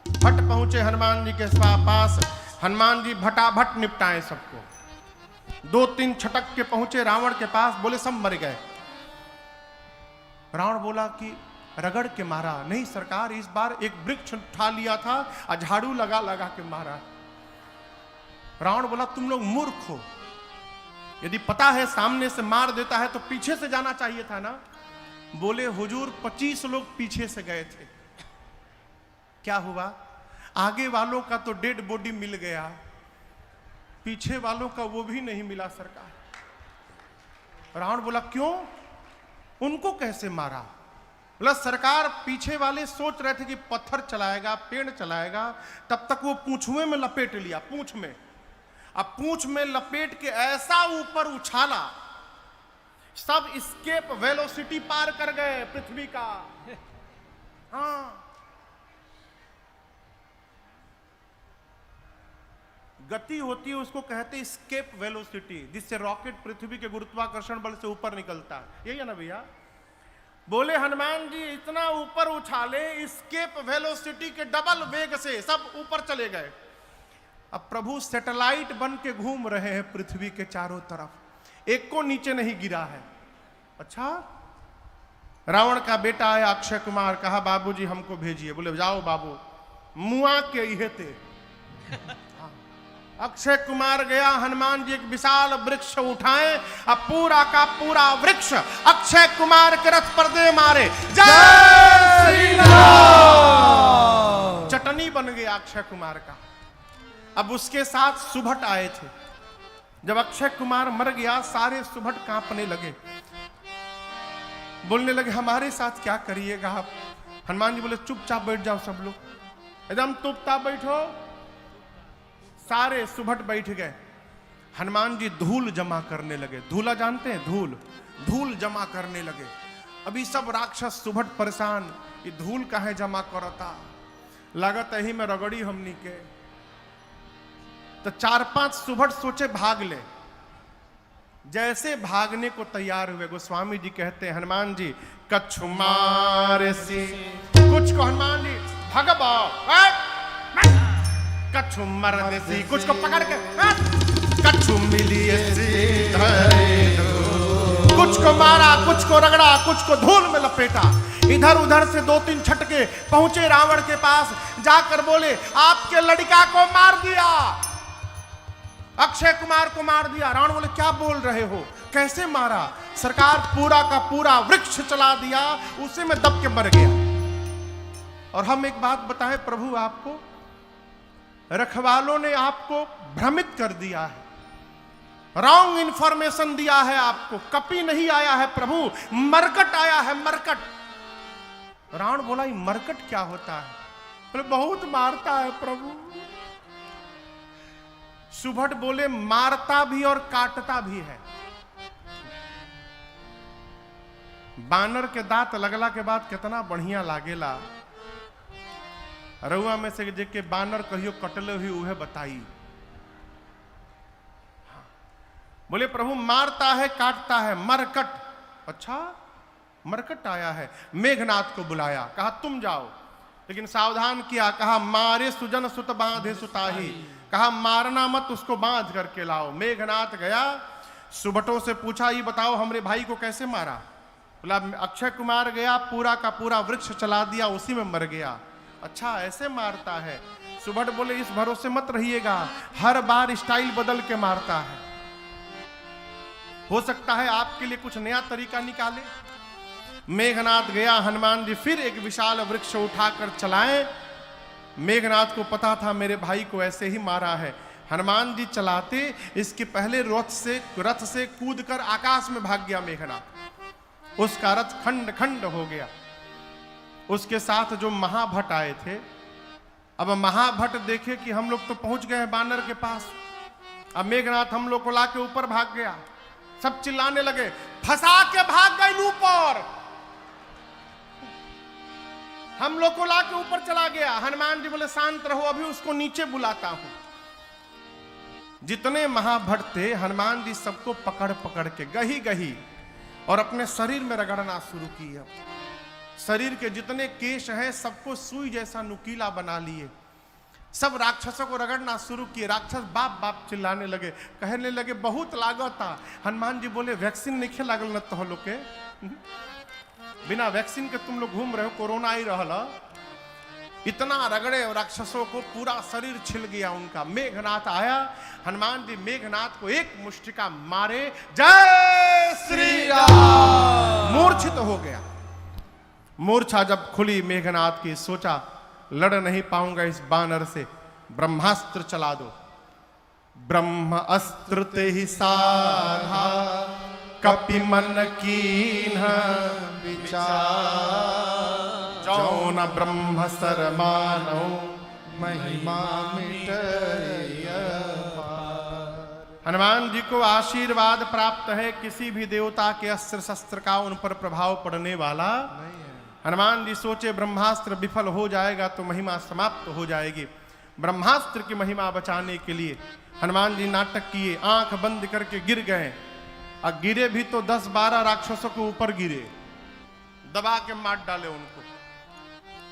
Speaker 1: भट्ट पहुंचे हनुमान जी के पास। हनुमान जी भटाभट निपटाए सबको। 2-3 छटक के पहुंचे रावण के पास। बोले सब मर गए। रावण बोला कि रगड़ के मारा? नहीं सरकार, इस बार एक वृक्ष उठा लिया था और झाड़ू लगा लगा के मारा। रावण बोला तुम लोग मूर्ख हो, यदि पता है सामने से मार देता है तो पीछे से जाना चाहिए था ना। बोले हुजूर 25 लोग पीछे से गए थे। क्या हुआ? आगे वालों का तो डेड बॉडी मिल गया, पीछे वालों का वो भी नहीं मिला सरकार। रावण बोला क्यों? उनको कैसे मारा? बोला सरकार पीछे वाले सोच रहे थे कि पत्थर चलाएगा, पेड़ चलाएगा, तब तक वो पूंछुए में लपेट लिया। पूंछ में, अब पूंछ में लपेट के ऐसा ऊपर उछाला, सब स्केप वेलोसिटी पार कर गए पृथ्वी का। हाँ, गति होती है उसको कहते हैं स्केप वेलोसिटी, जिससे रॉकेट पृथ्वी के गुरुत्वाकर्षण बल से ऊपर निकलता है। यही है ना भैया? बोले हनुमान जी इतना ऊपर उछाले, स्केप वेलोसिटी के डबल वेग से सब ऊपर चले गए। अब प्रभु सैटेलाइट बन के घूम रहे हैं पृथ्वी के चारों तरफ, एक को नीचे नहीं गिरा है। अच्छा, रावण का बेटा आया अक्षय कुमार, कहा बाबूजी हमको भेजिए। बोले जाओ बाबू, मुआ के इहे थे। अक्षय कुमार गया, हनुमान जी एक विशाल वृक्ष उठाए, अब पूरा का पूरा वृक्ष अक्षय कुमार के रथ पर दे मारे। जय श्री राम। चटनी बन गया अक्षय कुमार का। अब उसके साथ सुभट आए थे। जब अक्षय कुमार मर गया सारे सुभट कांपने लगे, बोलने लगे हमारे साथ क्या करिएगा आप? हनुमान जी बोले चुपचाप बैठ जाओ सब लोग, एकदम चुपचाप बैठो। सारे सुभट बैठ गए। हनुमान जी धूल जमा करने लगे। धूला जानते हैं? धूल जमा करने लगे। अभी सब राक्षस सुभट परेशान, ये धूल काहे जमा करता, लागत ही में रगड़ी हमनी के। तो 4-5 सुभट सोचे भाग ले। जैसे भागने को तैयार हुए, गोस्वामी जी कहते हैं हनुमान जी कछु मारे सी, कुछ को हनुमान जी भगबा, कछु मरने सी, कुछ को पकड़ के कछु मिली सी, कुछ को मारा, कुछ को रगड़ा, कुछ को धूल में लपेटा। इधर उधर से 2-3 छटके पहुंचे रावण के पास, जाकर बोले आपके लड़का को मार दिया, अक्षय कुमार को मार दिया। रावण बोले क्या बोल रहे हो, कैसे मारा? सरकार पूरा का पूरा वृक्ष चला दिया, उसी में दब के मर गया। और हम एक बात बताएं प्रभु आपको, रखवालों ने आपको भ्रमित कर दिया है, रॉन्ग इंफॉर्मेशन दिया है आपको। कपि नहीं आया है प्रभु, मरकट आया है, मरकट। रावण बोला ये मरकट क्या होता है? बोले बहुत मारता है प्रभु। सुभट बोले मारता भी और काटता भी है। बानर के दांत लगला के बाद कितना बढ़िया लागेला। रउआ में से जेके बानर कहियो कटले हुई उहे बताई। बोले प्रभु मारता है काटता है, मरकट। अच्छा, मरकट आया है। मेघनाथ को बुलाया, कहा तुम जाओ, लेकिन सावधान किया, कहा मारे सुजन सुत बांधे सुताही, कहा मारना मत, उसको बांध करके लाओ। मेघनाथ गया, सुभटों से पूछा ये बताओ हमरे भाई को कैसे मारा? बोला अक्षय कुमार गया, पूरा का पूरा वृक्ष चला दिया, उसी में मर गया। अच्छा ऐसे मारता है? सुभट बोले इस भरोसे मत रहिएगा, हर बार स्टाइल बदल के मारता है, हो सकता है आपके लिए कुछ नया तरीका निकाले। मेघनाथ गया, हनुमान जी फिर एक विशाल वृक्ष उठाकर चलाए। मेघनाथ को पता था मेरे भाई को ऐसे ही मारा है। हनुमान जी चलाते, इसके पहले रथ से कूदकर आकाश में भाग गया मेघनाथ। उसका रथ खंड खंड हो गया। उसके साथ जो महाभट आए थे, अब महाभट देखे कि हम लोग तो पहुंच गए हैं बानर के पास, अब मेघनाथ हम लोग को लाके ऊपर भाग गया। सब चिल्लाने लगे, फंसा के भाग गए ऊपर, हम लोग को लाके ऊपर चला गया। हनुमान जी बोले शांत रहो, अभी उसको नीचे बुलाता हूं। जितने महाभट थे, हनुमान जी सबको पकड़ पकड़ के गही गही और अपने शरीर में रगड़ना शुरू किया। शरीर के जितने केश हैं सबको सुई जैसा नुकीला बना लिए। सब राक्षसों को रगड़ना शुरू किए। राक्षस बाप बाप चिल्लाने लगे, कहने लगे बहुत लागत था। हनुमान जी बोले वैक्सीन नहीं लागल न तो लोग के, बिना वैक्सीन के तुम लोग घूम रहे हो, कोरोना ही रहला। इतना रगड़े और राक्षसों को पूरा शरीर छिल गया उनका। मेघनाथ आया, हनुमान जी मेघनाथ को एक मुष्टिका मारे, जय श्री राम, मूर्छित हो गया। मूर्छा जब खुली मेघनाथ की, सोचा लड़ नहीं पाऊंगा इस बानर से, ब्रह्मास्त्र चला दो। ब्रह्म अस्त्र ते ही साधा, कपि मन कीन्ह विचार, जौन ब्रह्म सर मानो महिमा मिटय पार। हनुमान जी को आशीर्वाद प्राप्त है, किसी भी देवता के अस्त्र शस्त्र का उन पर प्रभाव पड़ने वाला नहीं है। हनुमान जी सोचे ब्रह्मास्त्र विफल हो जाएगा तो महिमा समाप्त हो जाएगी। ब्रह्मास्त्र की महिमा बचाने के लिए हनुमान जी नाटक किए, आंख बंद करके गिर गए। और गिरे भी तो 10-12 राक्षसों के ऊपर गिरे, दबा के मार डाले उनको।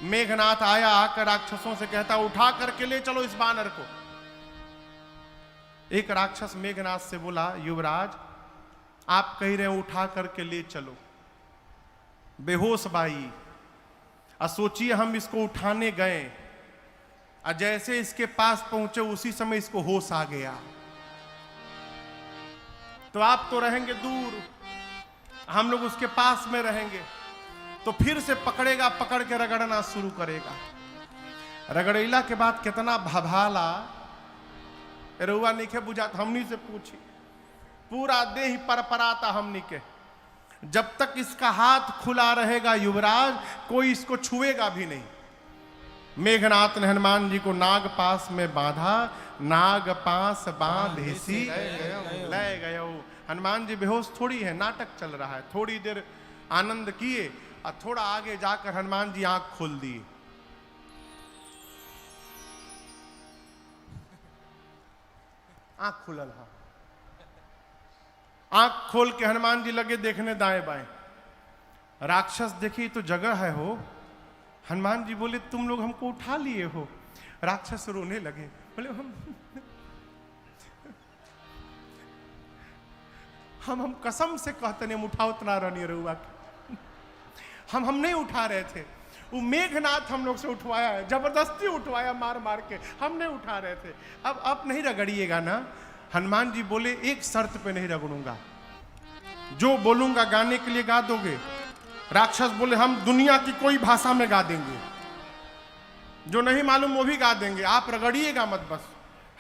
Speaker 1: मेघनाथ आया, आकर राक्षसों से कहता उठा करके ले चलो इस बानर को। एक राक्षस मेघनाथ से बोला, युवराज आप कह रहे हैं उठा करके ले चलो, बेहोश बाई। और सोचिए हम इसको उठाने गए और जैसे इसके पास पहुंचे उसी समय इसको होश आ गया। तो आप तो रहेंगे दूर, हम लोग उसके पास में रहेंगे, तो फिर से पकड़ेगा, पकड़ के रगड़ना शुरू करेगा। रगड़ैला के बाद कितना भभाला, रुआ नीचे बुझाता, हमनी से पूछी, पूरा देह परपराता हमनी के। जब तक इसका हाथ खुला रहेगा युवराज, कोई इसको छुएगा भी नहीं। मेघनाथ ने हनुमान जी को नाग पास में बांधा, नाग पास बांधेसी ले गए। हनुमान जी बेहोश थोड़ी है, नाटक चल रहा है। थोड़ी देर आनंद किए और थोड़ा आगे जाकर हनुमान जी आंख खोल दिए। आंख खुलल, हाँ, आंख खोल के हनुमान जी लगे देखने दाएं बाएं। राक्षस देखी तो जगह है हो। हनुमान जी बोले तुम लोग हमको उठा लिए हो। राक्षस रोने लगे, बोले हम कसम से कहते नहीं, हम उठा उतना रनी रहुआ, हम नहीं उठा रहे थे। वो मेघनाथ हम लोग से उठवाया है, जबरदस्ती उठवाया मार मार के, हम नहीं उठा रहे थे। अब नहीं रगड़िएगा ना। हनुमान जी बोले एक शर्त पे नहीं रगड़ूंगा, जो बोलूंगा गाने के लिए गा दोगे। राक्षस बोले हम दुनिया की कोई भाषा में गा देंगे, जो नहीं मालूम वो भी गा देंगे, आप रगड़िएगा मत बस।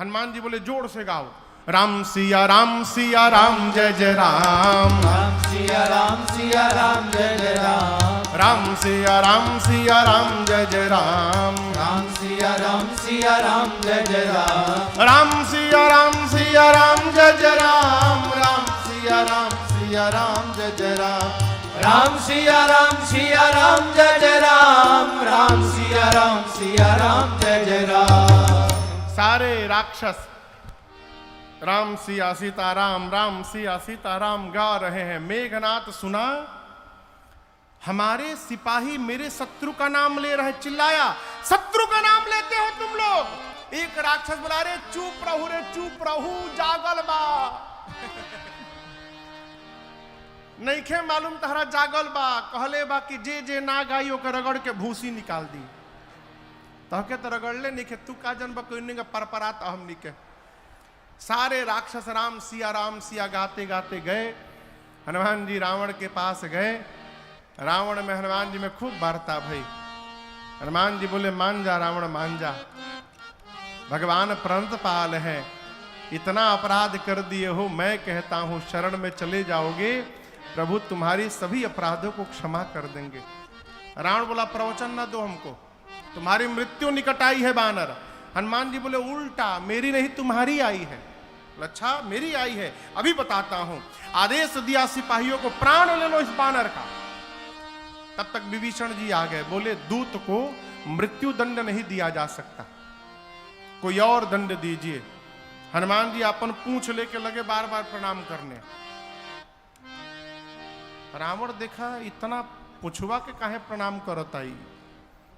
Speaker 1: हनुमान जी बोले जोर से गाओ, राम सिया राम सिया राम जय जय राम,
Speaker 2: राम सिया राम सिया राम जय जय राम,
Speaker 1: राम सिया राम सिया राम जय जय राम,
Speaker 2: राम सिया राम सिया राम जय जय राम,
Speaker 1: राम सिया राम सिया राम जय जय राम, राम सिया राम सिया राम जय जय राम,
Speaker 2: राम सिया राम सिया राम जय जय राम, राम सिया राम सिया राम जय जय राम।
Speaker 1: सारे राक्षस राम सिया सीताराम, राम सिया सीताराम गा रहे हैं। मेघनाथ सुना, हमारे सिपाही मेरे शत्रु का नाम ले रहे। चिल्लाया, शत्रु का नाम लेते हो तुम लोग? एक राक्षस बोला, रे चुप रहू, रे चुप रहू, जागल बा नहीं खे मालूम तहरा जागल बा। कहले बा कि जे जे ना गाई ओकर रगड़ के भूसी निकाल दी। तहके तो रगड़ले नहीं खे, तू का जन बकने का परपरात हमनी के। सारे राक्षस राम सिया गाते गाते गए। हनुमान जी रावण के पास गए। रावण में हनुमान जी में खूब वार्ता भई। हनुमान जी बोले मान जा रावण मान जा, भगवान प्रणत पाल है, इतना अपराध कर दिए हो, मैं कहता हूं शरण में चले जाओगे, प्रभु तुम्हारी सभी अपराधों को क्षमा कर देंगे। रावण बोला प्रवचन ना दो हमको, तुम्हारी मृत्यु निकट आई है बानर। हनुमान जी बोले उल्टा, मेरी नहीं तुम्हारी आई है। अच्छा मेरी आई है, अभी बताता हूं। आदेश दिया सिपाहियों को, प्राण ले लो इस बानर का। तब तक विभीषण जी आ गए, बोले दूत को मृत्यु दंड नहीं दिया जा सकता, कोई और दंड दीजिए। हनुमान जी अपन पूंछ लेके लगे बार बार प्रणाम करने। रावण देखा इतना पुछवा के काहे प्रणाम करत आई।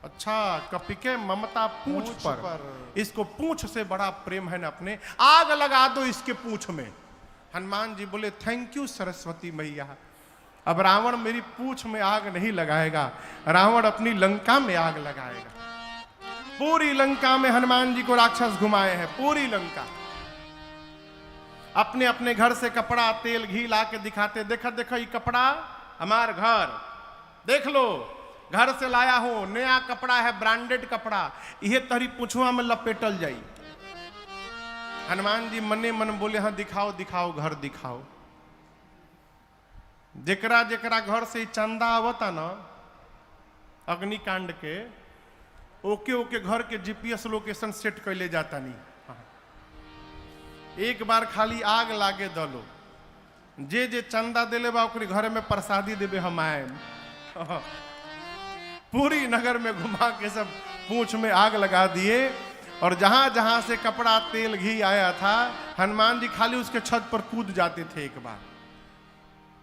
Speaker 1: अच्छा कपिके ममता पूंछ पर, इसको पूंछ से बड़ा प्रेम है ना अपने, आग लगा दो इसके पूंछ में। हनुमान जी बोले थैंक यू सरस्वती मैया, अब रावण मेरी पूंछ में आग नहीं लगाएगा, रावण अपनी लंका में आग लगाएगा। पूरी लंका में हनुमान जी को राक्षस घुमाए हैं, पूरी लंका। अपने अपने घर से कपड़ा तेल घी ला के दिखाते, देखा देखो ये कपड़ा हमार घर, देख लो घर से लाया हूं, नया कपड़ा है, ब्रांडेड कपड़ा, यह तरी पुछुआ में लपेटल जाई। हनुमान जी मने मन बोले हाँ दिखाओ दिखाओ घर दिखाओ। जेकरा जेकरा घर से चंदा आवता ना अग्निकांड के, ओके ओके घर के जीपीएस लोकेशन सेट कर ले जाता नहीं। एक बार खाली आग लागे दलो, जे जे चंदा दिले बा ओकरी घर में प्रसादी देवे हम आए। पूरी नगर में घुमा के सब पूंछ में आग लगा दिए, और जहां जहां से कपड़ा तेल घी आया था हनुमान जी खाली उसके छत पर कूद जाते थे। एक बार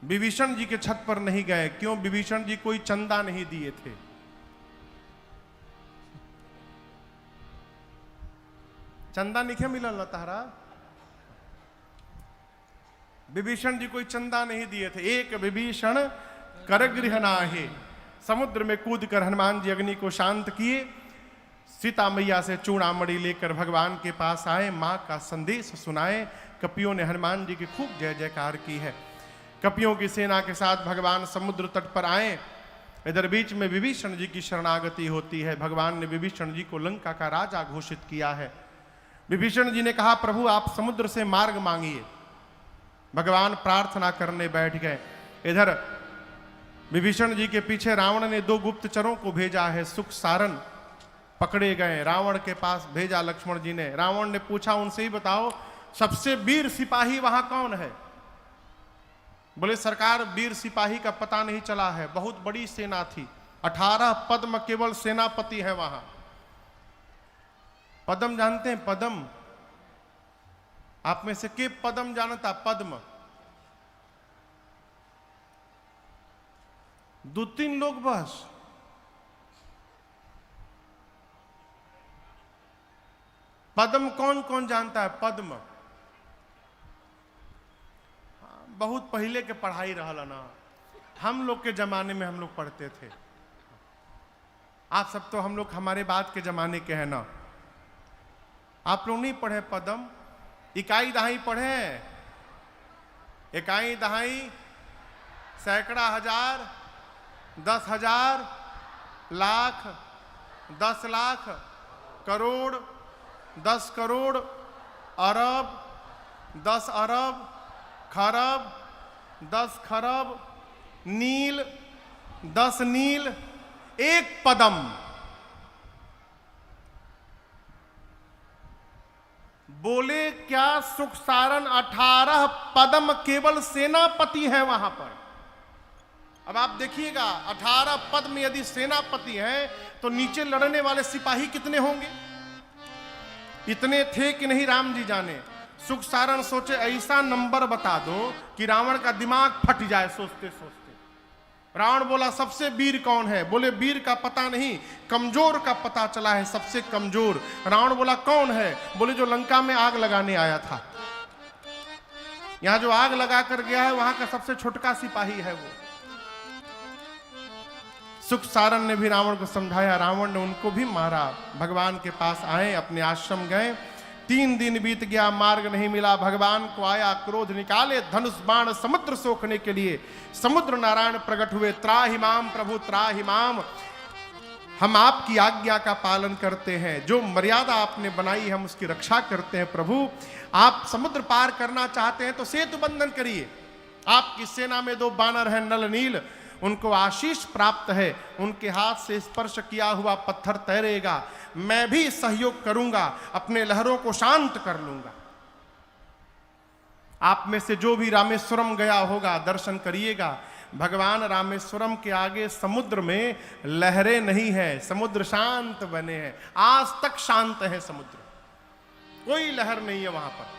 Speaker 1: विभीषण जी के छत पर नहीं गए, क्यों? विभीषण जी कोई चंदा नहीं दिए थे। चंदा नहीं मिलल तारा, विभीषण जी कोई चंदा नहीं दिए थे। एक विभीषण कर गृह नाहे, समुद्र में कूदकर हनुमान जी अग्नि को शांत किए। सीता मैया से चूड़ामणि लेकर भगवान के पास आए, मां का संदेश सुनाए। कपियों ने हनुमान जी की खूब जय जयकार की है। कपियों की सेना के साथ भगवान समुद्र तट पर आए। इधर बीच में विभीषण जी की शरणागति होती है। भगवान ने विभीषण जी को लंका का राजा घोषित किया है। विभीषण जी ने कहा प्रभु आप समुद्र से मार्ग मांगिए। भगवान प्रार्थना करने बैठ गए। इधर विभीषण जी के पीछे रावण ने 2 गुप्तचरों को भेजा है। सुख सारन पकड़े गए, रावण के पास भेजा लक्ष्मण जी ने। रावण ने पूछा उनसे ही बताओ सबसे वीर सिपाही वहां कौन है? बोले सरकार वीर सिपाही का पता नहीं चला है, बहुत बड़ी सेना थी, 18 पद्म केवल सेनापति है वहां। पद्म जानते हैं? पद्म आप में से के पद्म जानता? पद्म 2-3 लोग बस। पद्म कौन कौन जानता है? पद्म बहुत पहले के पढ़ाई रहला ना, हम लोग के जमाने में हम लोग पढ़ते थे। आप सब तो हम लोग हमारे बाद के जमाने के हैं ना। आप लोग नहीं पढ़े पद्म? इकाई दहाई पढ़े? इकाई दहाई, सैकड़ा, हजार, 10,000, लाख, 10 लाख, करोड़, 10 करोड़, अरब, 10 अरब, खरब, 10 खरब, नील, 10 नील, 1 पदम। बोले क्या सुख सारन 18 पदम केवल सेनापति है वहां पर। अब आप देखिएगा 18 पद में यदि सेनापति हैं तो नीचे लड़ने वाले सिपाही कितने होंगे? इतने थे कि नहीं राम जी जाने। सुख सारण सोचे ऐसा नंबर बता दो कि रावण का दिमाग फट जाए सोचते सोचते। रावण बोला सबसे वीर कौन है? बोले वीर का पता नहीं, कमजोर का पता चला है, सबसे कमजोर। रावण बोला कौन है? बोले जो लंका में आग लगाने आया था। यहां जो आग लगा कर गया है वहां का सबसे छोटका सिपाही है वो। सुख सारण ने भी रावण को समझाया, रावण ने उनको भी मारा। भगवान के पास आए, अपने आश्रम गए। 3 दिन बीत गया, मार्ग नहीं मिला। भगवान को आया, क्रोध निकाले, धनुष बाण समुद्र सोखने के लिए। समुद्र नारायण प्रकट हुए, त्राहि माम प्रभु त्राहि माम, हम आपकी आज्ञा का पालन करते हैं, जो मर्यादा आपने बनाई हम उसकी रक्षा करते हैं प्रभु। आप समुद्र पार करना चाहते हैं तो सेतु बंधन करिए। आपकी सेना में 2 बानर हैं नल नील, उनको आशीष प्राप्त है, उनके हाथ से स्पर्श किया हुआ पत्थर तैरेगा। मैं भी सहयोग करूंगा, अपने लहरों को शांत कर लूंगा। आप में से जो भी रामेश्वरम गया होगा दर्शन करिएगा। भगवान रामेश्वरम के आगे समुद्र में लहरें नहीं है, समुद्र शांत बने हैं। आज तक शांत है समुद्र, कोई लहर नहीं है वहां पर।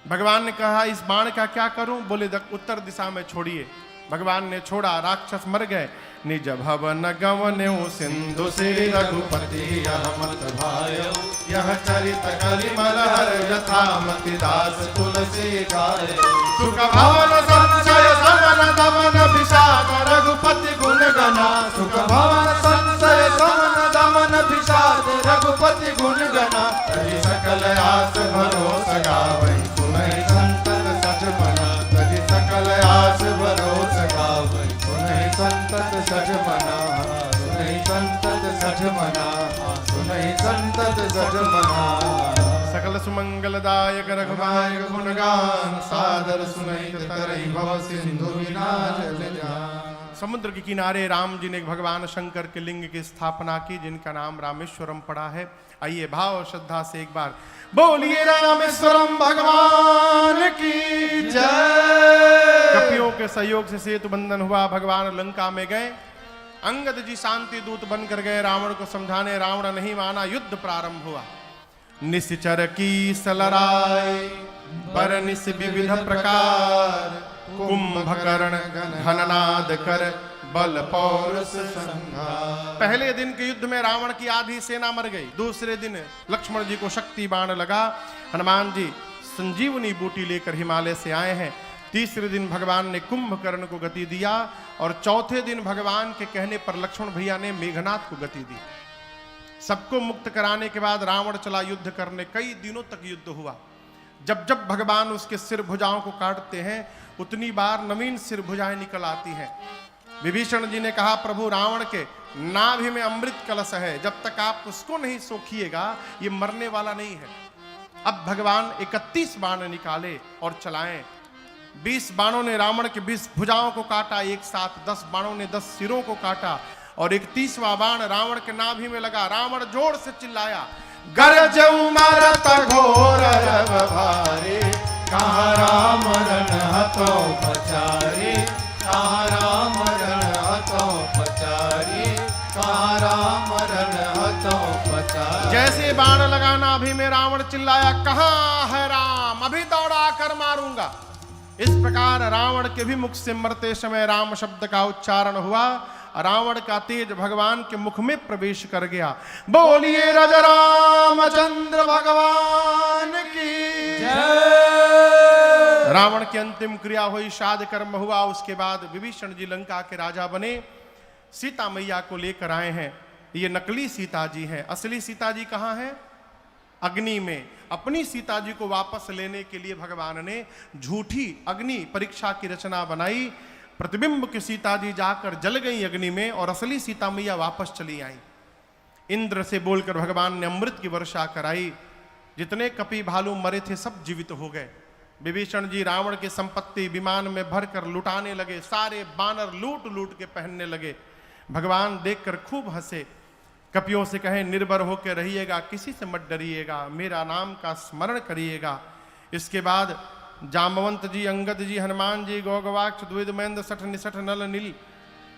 Speaker 1: भगवान ने कहा इस बाण का क्या करूं? बोले उत्तर दिशा में छोड़िए। भगवान ने छोड़ा, राक्षस मर गए। निज भवन गवन्यो सिंधु से रघुपति यह मत भायो, यह चरित कलिमल हर यथा मति दास तुलसी गाय। सुख भवन संशय समन दमन विषाद रघुपति गुण गना,
Speaker 2: सुख भवन संशय समन दमन विषाद रघुपति गुण गना।
Speaker 1: तहि सकल आस भरोस गावै सुनहि संतन सच मना, तहि सकल आस भरोस गावै
Speaker 2: सुनहि संतत सठ मना, सुनहि संतत सठ मना, सुनहि संतत सठ मना।
Speaker 1: सकल सुमंगलदायक रघुनायक गुणगान सादर सुनहि तरहि भव सिंधु विनाश जान। समुद्र के किनारे राम जी ने भगवान शंकर के लिंग की स्थापना की, जिनका नाम रामेश्वरम पड़ा है। आइए भाव और श्रद्धा से एक बार बोलिए रामेश्वरम भगवान की जय। कपियों के सहयोग से सेतु बंधन हुआ, भगवान लंका में गए। अंगद जी शांति दूत बनकर गए रावण को समझाने, रावण नहीं माना, युद्ध प्रारंभ हुआ। निश्चर की सलराय पर निस विविध प्रकार, कुंभकर्ण घननाद कर बल पौरुष संहार। पहले दिन के युद्ध में रावण की आधी सेना मर गई। दूसरे दिन लक्ष्मण जी को शक्ति बाण लगा। हनुमान जी संजीवनी बूटी लेकर हिमालय से आए हैं। तीसरे दिन भगवान ने कुंभकर्ण को गति दिया और चौथे दिन भगवान के कहने पर लक्ष्मण भैया ने मेघनाथ को गति दी। सबको मुक्त कराने के बाद रावण चला युद्ध करने। कई दिनों तक युद्ध हुआ। जब जब भगवान उसके सिर भुजाओं को काटते हैं उतनी बार नवीन सिर भुजाएं निकल आती हैं। विभीषण जी ने कहा प्रभु रावण के नाभि में अमृत कलश है, जब तक आप उसको नहीं सोखिएगा ये मरने वाला नहीं है। अब भगवान 31 बाण निकाले और चलाएं। 20 बाणों ने रावण के 20 भुजाओं को काटा एक साथ, 10 बाणों ने 10 सिरों को काटा और 31वां बाण रावण के नाभि में लगा। रावण जोर से चिल्लाया, गरजऊ मारत घोर रव भारे,
Speaker 2: कहाँ राम रण हतो पचारी, कहाँ राम रण हतो पचारी, कहाँ राम रण हतो पचारी।
Speaker 1: जैसे बाण लगा नाभि में रावण चिल्लाया, कहाँ है राम, अभी दौड़ा कर मारूंगा। इस प्रकार रावण के भी मुख से मरते समय राम शब्द का उच्चारण हुआ। रावण का तेज भगवान के मुख में प्रवेश कर गया। बोलिए राजा रामचंद्र भगवान की जय। रावण की अंतिम क्रिया हुई, श्राद्ध कर्म हुआ। उसके बाद विभीषण जी लंका के राजा बने। सीता मैया को लेकर आए हैं। ये नकली सीता जी हैं, असली सीता जी कहाँ हैं? अग्नि में। अपनी सीता जी को वापस लेने के लिए भगवान ने झूठी अग्नि परीक्षा की रचना बनाई। प्रतिबिंब की सीता जी जाकर जल गई अग्नि में और असली सीता मैया वापस चली आई। इंद्र से बोलकर भगवान ने अमृत की वर्षा कराई। जितने कपि भालू मरे थे सब जीवित हो गए। विभीषण जी रावण की संपत्ति विमान में भरकर लुटाने लगे। सारे बानर लूट लूट के पहनने लगे। भगवान देखकर खूब हंसे। कपियों से कहे निर्भर होकर रहिएगा, किसी से मत डरिएगा, मेरा नाम का स्मरण करिएगा। इसके बाद जामवंत जी, अंगद जी, हनुमान जी, गौगवाक्ष, द्विविद महेंद्र, सठ निसठ नल नील,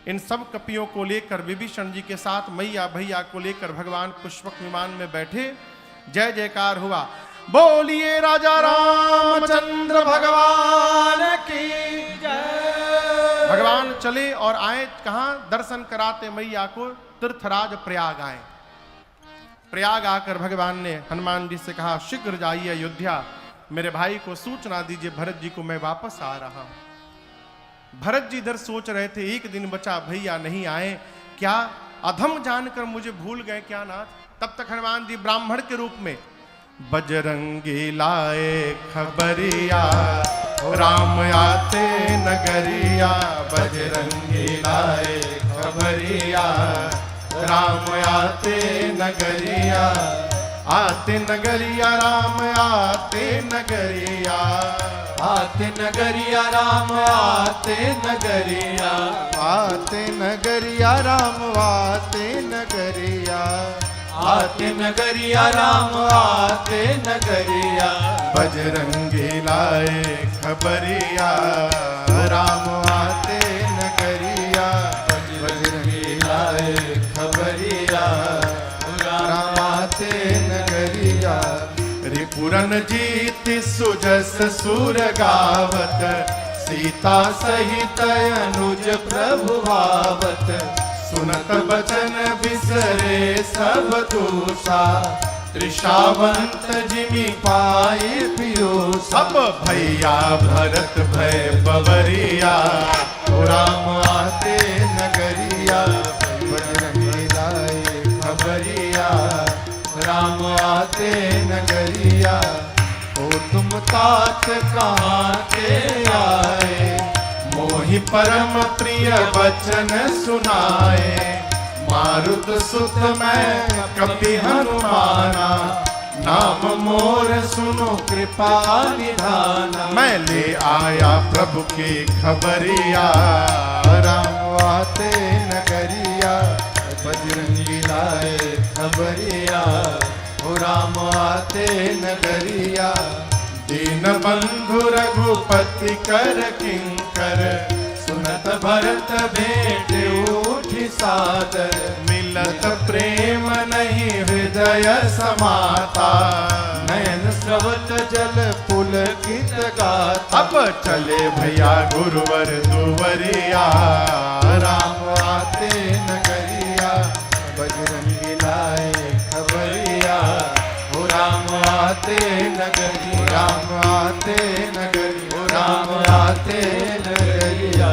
Speaker 1: इन सब कपियों को लेकर विभीषण जी के साथ मैया भैया को लेकर भगवान पुष्पक विमान में बैठे। जय जयकार हुआ। बोलिए राजा रामचंद्र भगवान की जय। भगवान चले और आए कहां? दर्शन कराते मैया को तीर्थराज प्रयाग आए। प्रयाग आकर भगवान ने हनुमान जी से कहा शीघ्र जाइए अयोध्या, मेरे भाई को सूचना दीजिए भरत जी को मैं वापस आ रहा हूं। भरत जी इधर सोच रहे थे एक दिन बचा, भैया नहीं आए, क्या अधम जानकर मुझे भूल गए क्या नाथ? तब तक हनुमान जी ब्राह्मण के रूप में, बजरंगी लाए खबरिया, राम आते नगरिया, बजरंगी लाए खबरिया, राम आते नगरिया, आते नगरिया राम आते नगरिया,
Speaker 2: आते नगरिया राम आते नगरिया,
Speaker 3: आते नगरिया राम आते नगरिया,
Speaker 2: आते नगरिया राम आते नगरिया,
Speaker 1: बजरंगी लाए खबरिया राम आते नगरिया,
Speaker 3: बजरंगी लाए खबरिया राम आते नगरिया।
Speaker 1: रिपुरन जीत सुजस सुर गावत, सीता सहित अनुज प्रभु भावत, सुनत बचन बिसरे सब दूसा, त्रिशावंत जिमि पाए पियो सब, भैया भरत भय बबरिया राम आते नगरिया,
Speaker 3: बजरंगी लाए खबरिया
Speaker 2: राम आते नगरिया।
Speaker 1: ओ तुम तात कहाँ के आए, मोहि परम प्रिय वचन सुनाए, मारुत सुत मैं कपि हनुमाना, नाम मोर सुनो कृपा निधाना, मैं ले आया प्रभु की खबरिया
Speaker 3: राम आते नगरिया, बजरंगी लाए खबरिया ओ राम आते नगरिया।
Speaker 1: दीन बंधु रघुपति कर किंकर, सुनत भरत भेंट उठि सादर, मिलत प्रेम नहीं हृदय समाता,
Speaker 3: नयन स्रवत जल पुलकित गाता,
Speaker 1: अब चले भैया गुरुवर दुवरिया
Speaker 3: राम आते नगरिया, बजरंगी लाए खबरिया ओ राम आते नगरिया, राम आते नगरिया, राम आते नगरिया।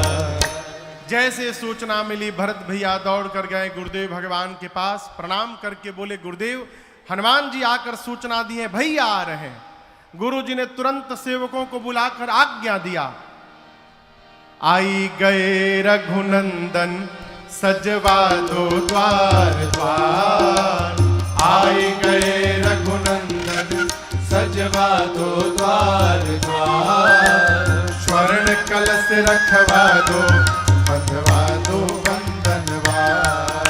Speaker 1: जैसे सूचना मिली भरत भैया दौड़ कर गए गुरुदेव भगवान के पास, प्रणाम करके बोले गुरुदेव हनुमान जी आकर सूचना दी है भैया आ रहे हैं। गुरु जी ने तुरंत सेवकों को बुलाकर आज्ञा दिया, आई गए रघुनंदन सजवा दो द्वार द्वार, आई गए रघुनंदन
Speaker 2: सजवा दो द्वार द्वार,
Speaker 1: स्वर्ण कलश रखवा दो बंधवा दो बंधनवार,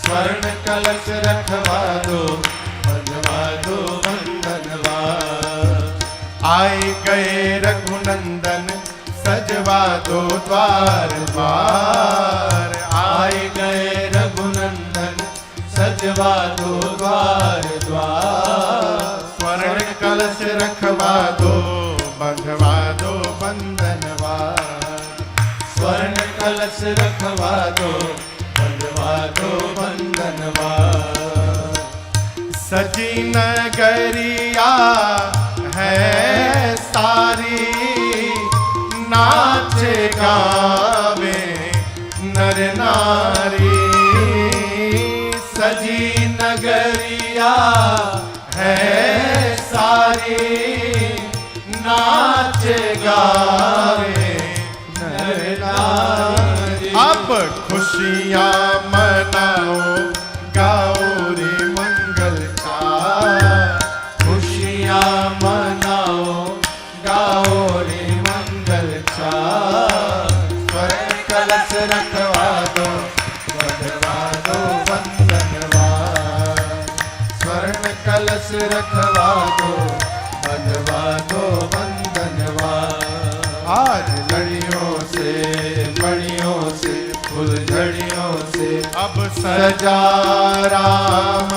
Speaker 2: स्वर्ण कलश रखवा दो बंधवा दो बंधनवार,
Speaker 1: आए गए रघुनंदन सजवा दो द्वार द्वार,
Speaker 2: आए गए रघुनंदन सजवा दो द्वार द्वार,
Speaker 1: स्वर्ण कलश रखवा दो बंधवा दो बंधनवार,
Speaker 2: स्वर्ण कलश रखवा दो बंधवा दो बंधनवार।
Speaker 1: सजी नगरिया है सारी, नाचे गावे नर नारी,
Speaker 2: सजी नगरिया
Speaker 1: है सारी, नाचे गावे
Speaker 2: नर नारी,
Speaker 1: अब खुशियाँ मनाओ गाओ रे मंगल का,
Speaker 2: खुशियाँ मनाओ गाओ रे मंगल का,
Speaker 1: स्वर्ण कलश रखवा दो बंधवा दो बंधनवार, स्वर्ण कलश रखवा दो बंधवा दो बंधनवार। आज लड़ियों से बड़ियों से फुलझड़ियों से अब सजा राम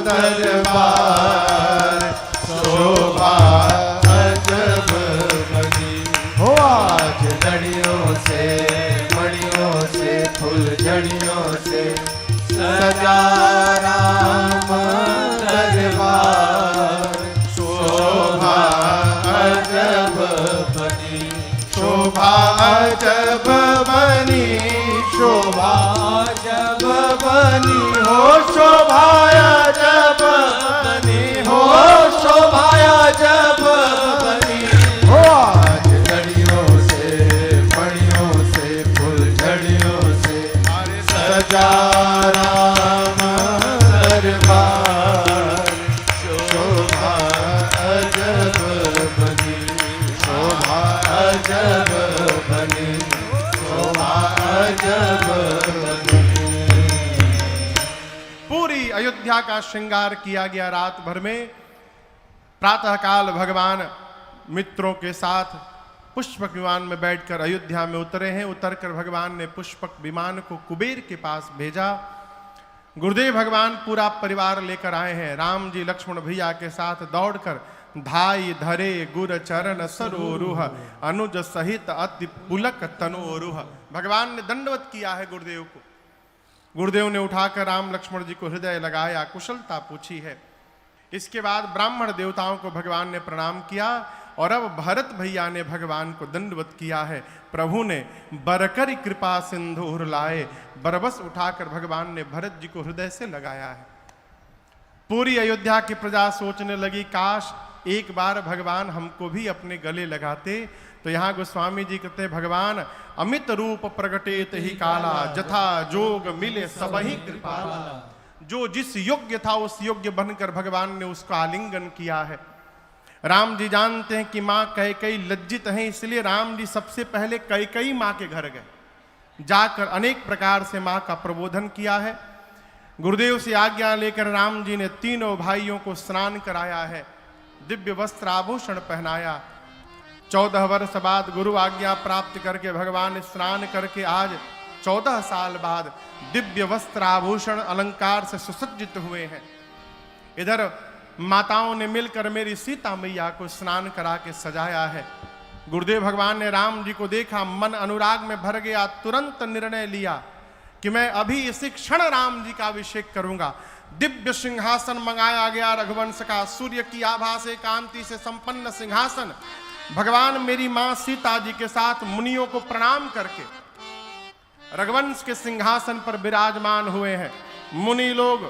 Speaker 1: दरबार, शोभा अजब बनी
Speaker 3: हो
Speaker 1: आज लड़ियों से बड़ियों से फुलझड़ियों से सजा राम दरबार, शोभा अजब बनी, शोभा अजब बनी, शोभा
Speaker 2: जब बनी
Speaker 1: हो शोभा अजब बनी, हो
Speaker 2: शोभाया जब बनी,
Speaker 1: हो आज लड़ियों से बड़ियों से फुलझड़ियों से सजा राम दरबार, अयोध्या का श्रृंगार किया गया। रात भर में प्रातःकाल भगवान मित्रों के साथ पुष्पक विमान में बैठकर अयोध्या में उतरे हैं। उतरकर भगवान ने पुष्पक विमान को कुबेर के पास भेजा। गुरुदेव भगवान पूरा परिवार लेकर आए हैं। राम जी लक्ष्मण भैया के साथ दौड़कर धाई धरे गुर चरण सरोरुह अनुज सहित अति पुलक तनोरुह। भगवान ने दंडवत किया है गुरुदेव को। गुरुदेव ने उठाकर राम लक्ष्मण जी को हृदय लगाया, कुशलता पूछी है। इसके बाद ब्राह्मण देवताओं को भगवान ने प्रणाम किया और अब भरत भैया ने भगवान को दंडवत किया है। प्रभु ने बरकरी कृपा सिंधु लाए, बरबस उठाकर भगवान ने भरत जी को हृदय से लगाया है। पूरी अयोध्या की प्रजा सोचने लगी, काश एक बार भगवान हमको भी अपने गले लगाते। तो यहाँ गोस्वामी जी कहते हैं, भगवान अमित रूप प्रगटेत ही काला, जथा जोग मिले सबही कृपाला। जो जिस योग्य था उस योग्य बनकर भगवान ने उसका आलिंगन किया है। राम जी जानते हैं कि माँ कैकेयी लज्जित हैं, इसलिए राम जी सबसे पहले कैकेयी माँ के घर गए, जाकर अनेक प्रकार से माँ का प्रबोधन किया है। गुरुदेव से आज्ञा लेकर राम जी ने तीनों भाइयों को स्नान कराया है, दिव्य वस्त्र आभूषण पहनाया। 14 वर्ष बाद गुरु आज्ञा प्राप्त करके भगवान स्नान करके आज 14 साल बाद दिव्य वस्त्र आभूषण अलंकार से सुसज्जित हुए हैं। इधर माताओं ने मिलकर मेरी सीता मैया को स्नान करा के सजाया है। गुरुदेव भगवान ने राम जी को देखा, मन अनुराग में भर गया। तुरंत निर्णय लिया कि मैं अभी इसी क्षण राम जी का अभिषेक करूंगा। दिव्य सिंहासन मंगाया गया रघुवंश का, सूर्य की आभा से कांति से संपन्न सिंहासन। भगवान मेरी मां सीता जी के साथ मुनियों को प्रणाम करके रघुवंश के सिंहासन पर विराजमान हुए हैं। मुनि लोग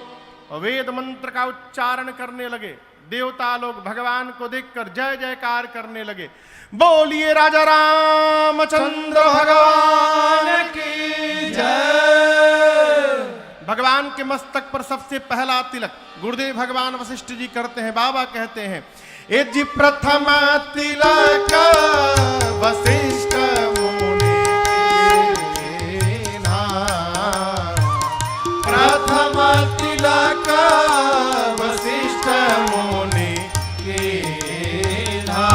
Speaker 1: वेद मंत्र का उच्चारण करने लगे, देवता लोग भगवान को देखकर जय जयकार करने लगे। बोलिए राजा रामचंद्र भगवान की जय। भगवान के मस्तक पर सबसे पहला तिलक गुरुदेव भगवान वशिष्ठ जी करते हैं। बाबा कहते हैं, ए जी प्रथम तिलक वशिष्ठ मुनि कीन्हा,
Speaker 2: प्रथम तिलक वशिष्ठ मुनि कीन्हा,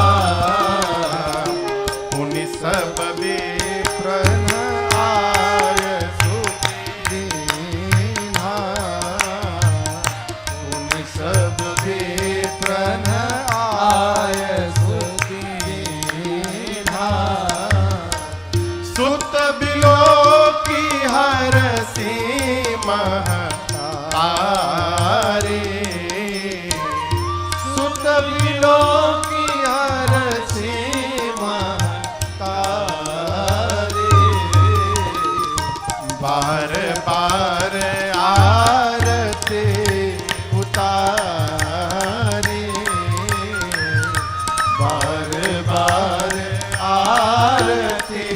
Speaker 3: मुनि सब विप्रन आय सुदीन्हा, मुनि सब विप्रन आय सुदीन्हा,
Speaker 1: सुत बिलो की हरसी महतारे,
Speaker 3: सुत बिलो की हरसी महतारे, बार बार आरती उतारे, बार बार आरती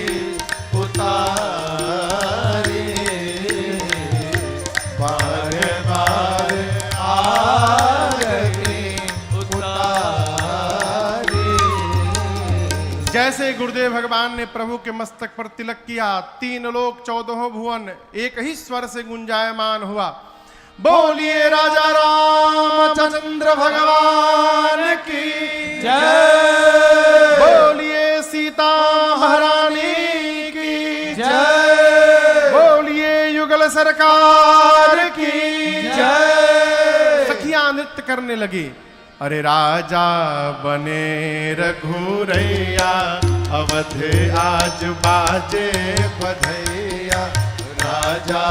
Speaker 3: उतारे, बार बार आरती उतारे।
Speaker 1: जैसे गुरुदेव भगवान ने प्रभु के मस्तक पर तिलक किया, 3 लोक 14 भुवन एक ही स्वर से गुंजायमान हुआ। बोलिए राजा रामचंद्र भगवान की
Speaker 2: जय।
Speaker 1: बोलिए सीता महारानी की
Speaker 2: जय।
Speaker 1: बोलिए युगल सरकार की
Speaker 2: जय।
Speaker 1: सखियां नृत्य करने लगी। अरे राजा बने रघुरैया, अवध आज बाजे बधैया,
Speaker 3: राजा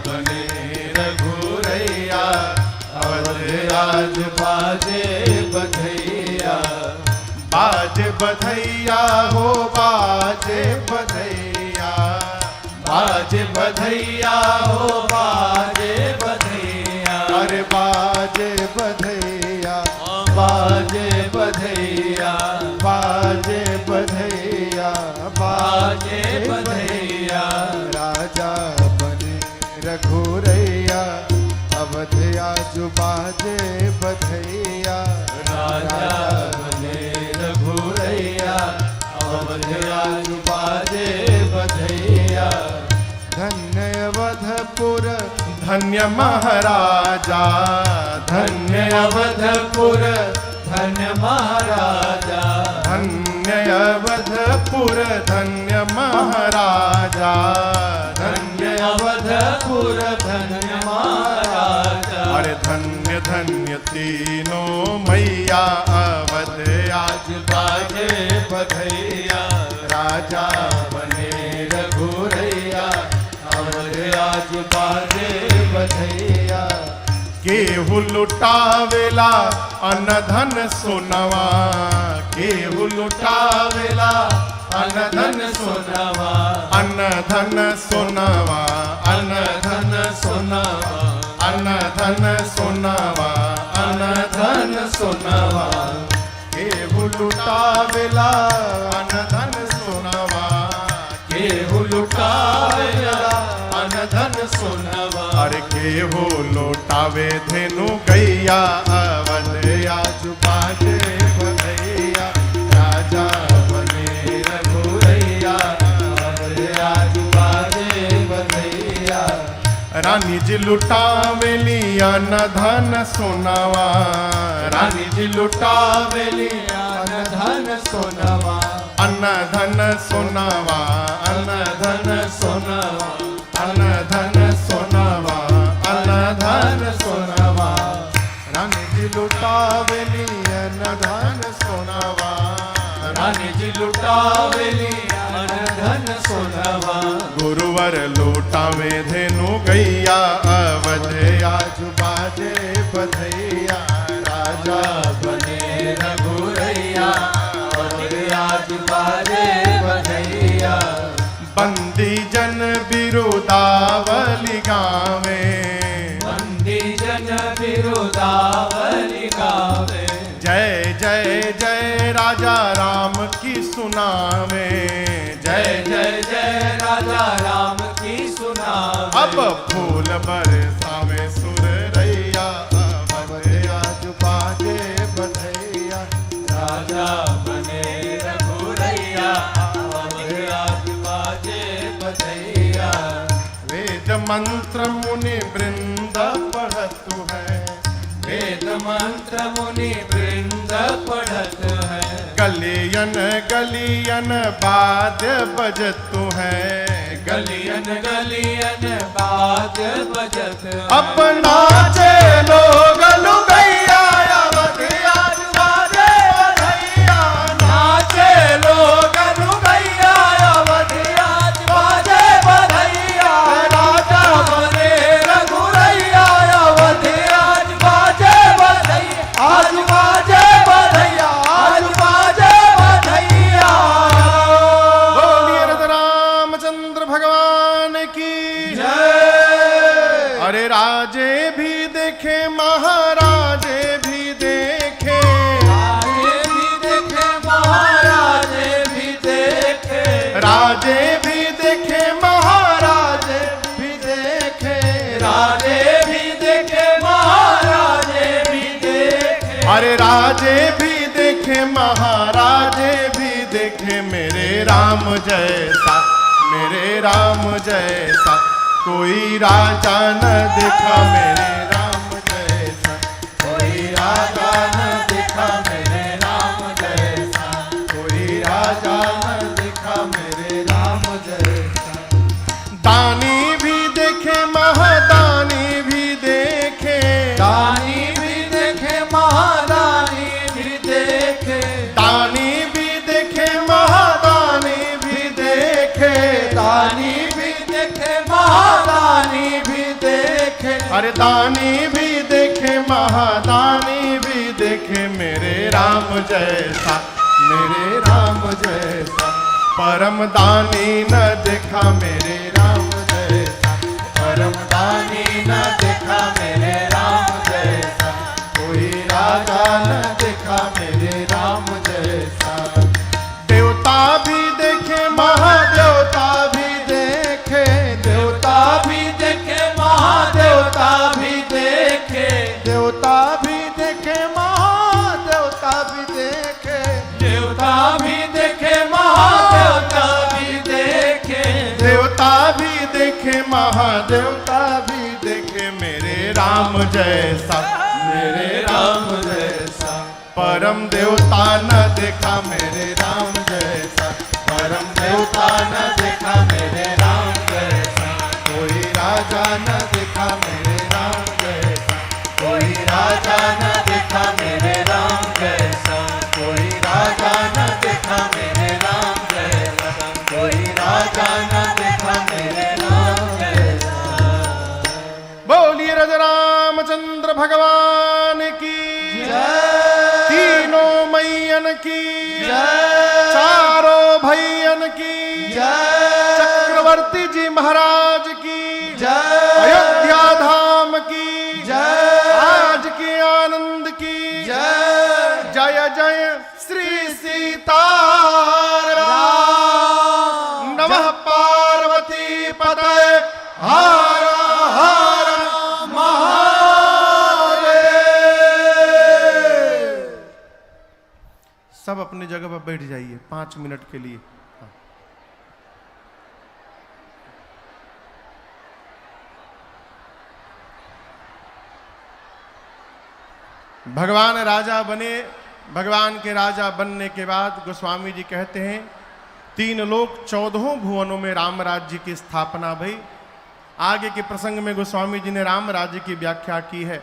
Speaker 3: बने रघुरैया, अवध आज बाजे बधैया, बाजे बधैया हो बाजे बधैया, बाजे बधैया हो बाजे बधैया, अरे बाजे बधैया, बाजे बधैया, बाजे बधैया, बाजे बधैया, राजा बने रघुरैया, अवध आज बाजे बधैया, राजा बने रघुरैया, अवध आज बाजे बधैया, धन्य अवधपुर
Speaker 1: धन्य महाराजा,
Speaker 2: धन्य अवधपुर धन्य महाराजा,
Speaker 1: धन्य अवधपुर धन्य महाराजा,
Speaker 2: धन्य अवधपुर धन्य महाराजा।
Speaker 1: अरे धन्य धन्य तीनों मैया अवध आज बाजे बधैया,
Speaker 2: राजा बने रघुरैया, अवध आज बाजे बधैया।
Speaker 1: केहू लुटावेला अन धन सोनवा, केहू लुटावेला अन धन
Speaker 2: सोनवा,
Speaker 1: अन धन सोनवा, अन
Speaker 2: धन सोनवा,
Speaker 1: अन धन सोनवा, अन
Speaker 2: धन सोनवा।
Speaker 1: केहू लुटावेला अन धन सोनवा,
Speaker 2: केहू लुटावेला अन धन सोनवा।
Speaker 1: अरे केहू लुटावे धेनु गैया, अवध आज बाजे बधैया,
Speaker 2: राजा बने रघुरैया, अवध आज बाजे बधैया।
Speaker 1: रानी जी लुटावेली अन धन सोनवा,
Speaker 2: रानी जी लुटावेली अन धन सोनवा,
Speaker 1: अन धन सोनवा,
Speaker 2: अन धन सोनवा,
Speaker 1: अन धन सोनवा, अन
Speaker 2: धन सोनवा।
Speaker 1: रानी जी लुटावेली अन धन सोनवा,
Speaker 2: रानी जी लुटावेली अन धन सोनवा।
Speaker 1: गुरुवर लुटावे धेनु गैया, अवध आज बाजे बधैया,
Speaker 2: राजा बने रघुरैया, अवध आज बाजे बधैया।
Speaker 1: बंदी जन बिरुदावली गावे,
Speaker 2: बंदी जन बिरुदावली गावे।
Speaker 1: जय जय जय राजा राम की सुनावे,
Speaker 2: जय जय जय राजा राम की सुनावे।
Speaker 1: अब फूल बरसावे सुररैया, अवध आज बाजे बधैया,
Speaker 2: राजा बने रघुरैया, अवध आज बाजे बधैया।
Speaker 1: वेद मंत्र मुनि वृंद पढ़तु है,
Speaker 2: वेद मंत्र मुनि वृंद पढ़त है।
Speaker 1: गलियन गलियन वाद्य बजतु है,
Speaker 2: गलियन गलियन बाज बजत है।
Speaker 1: अपना चलो गलुगैया, अवध आज बाजे बधैया,
Speaker 2: नाचे लोग लुगैया, अवध आज बाजे बधैया। राजा बने रघुरैया, अवध आज बाजे बधैया, आज बाजे बधैया, आज बाजे बधैया।
Speaker 1: बोलिए रघु रामचंद्र भगवान की
Speaker 2: जय।
Speaker 1: अरे राजे भी देखे महाराजे भी देखे,
Speaker 2: राजे भी देखे महाराजे भी देखे,
Speaker 1: राजे भी देखे महाराजे भी देखे,
Speaker 2: राजे भी देखे महाराजे भी देखे।
Speaker 1: अरे राजे भी देखे महाराजे भी देखे, मेरे राम जैसा, मेरे राम जैसा कोई राजा न देखा, मेरे राम जैसा कोई राजा न देखा, मेरे राम जैसा कोई राजा न देखा, मेरे राम जैसा। दानी भी देखे महादानी भी देखे,
Speaker 2: दानी भी देखे महादानी भी देखे,
Speaker 1: दानी भी देखे महादानी भी देखे,
Speaker 2: दानी भी देखे महादानी भी देखे।
Speaker 1: अरे दानी भी देखे महादानी भी देखे, मेरे राम जैसा, मेरे राम जैसा परम दानी न देखा, मेरे राम जैसा परम दानी न देखा, मेरे राम जैसा कोई राजा न देखा, मेरे राम जैसा। देवता भी देखे महादेवता भी देखे,
Speaker 2: देवता भी देखे महादेवता भी देखे,
Speaker 1: देवता भी देखे महादेवता भी देखे,
Speaker 2: देवता भी देखे महादेवता भी देखे,
Speaker 1: देवता भी देखे महादेवता भी देखे, राम जैसा,
Speaker 3: मेरे राम जैसा,
Speaker 1: परम देवता न देखा
Speaker 3: मेरे राम जैसा, परम देवता न देखा मेरे राम जैसा, कोई राजा न देखा मेरे राम जैसा, कोई राजा न देखा मेरे राम जैसा, कोई राजा न देखा मेरे राम जैसा, कोई राजा न देखा मेरे राम जैसा।
Speaker 1: बोलिए राजा रामचंद्र भगवान की
Speaker 3: जय,
Speaker 1: तीनों मैयन की
Speaker 3: जय,
Speaker 1: चारों भैयन की
Speaker 3: जय,
Speaker 1: चक्रवर्ती जी महाराज की
Speaker 3: जय,
Speaker 1: अयोध्या धाम की
Speaker 3: जय,
Speaker 1: आज के आनंद की
Speaker 3: जय,
Speaker 1: जय जय श्री सीताराम। नमः पार्वती पतये हर हर महादेव। सब अपनी जगह पर बैठ जाइए 5 मिनट के लिए। भगवान राजा बने। भगवान के राजा बनने के बाद गोस्वामी जी कहते हैं 3 लोक 14 भुवनों में राम राज्य की स्थापना भई। आगे के प्रसंग में गोस्वामी जी ने राम राज्य की व्याख्या की है।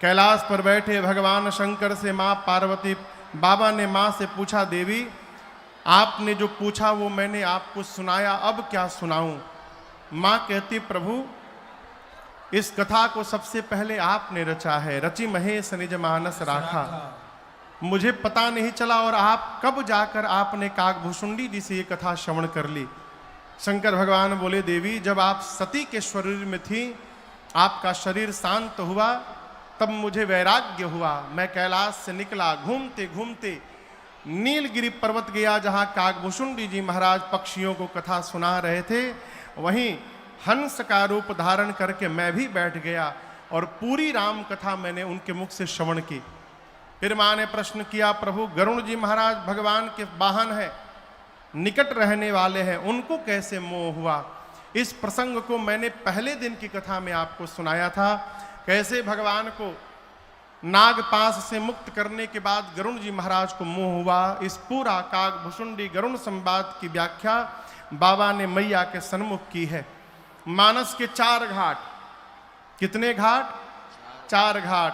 Speaker 1: कैलाश पर बैठे भगवान शंकर से माँ पार्वती, बाबा ने माँ से पूछा, देवी आपने जो पूछा वो मैंने आपको सुनाया, अब क्या सुनाऊं? माँ कहती, प्रभु इस कथा को सबसे पहले आपने रचा है, रचि महेश निज मानस राखा, मुझे पता नहीं चला और आप कब जाकर आपने काकभूषुंडी जी से ये कथा श्रवण कर ली। शंकर भगवान बोले, देवी जब आप सती के शरीर में थी, आपका शरीर शांत हुआ, तब मुझे वैराग्य हुआ। मैं कैलाश से निकला, घूमते घूमते नीलगिरी पर्वत गया, जहाँ काकभूषुंडी जी महाराज पक्षियों को कथा सुना रहे थे। वहीं हंस का रूप धारण करके मैं भी बैठ गया और पूरी राम कथा मैंने उनके मुख से श्रवण की। फिर माँ ने प्रश्न किया, प्रभु गरुण जी महाराज भगवान के वाहन है, निकट रहने वाले हैं, उनको कैसे मोह हुआ? इस प्रसंग को मैंने पहले दिन की कथा में आपको सुनाया था, कैसे भगवान को नागपाश से मुक्त करने के बाद गरुण जी महाराज को मोह हुआ। इस पूरा काकभूषुंडी गरुण संवाद की व्याख्या बाबा ने मैया के सन्मुख की है। मानस के 4 घाट, कितने घाट? 4 घाट।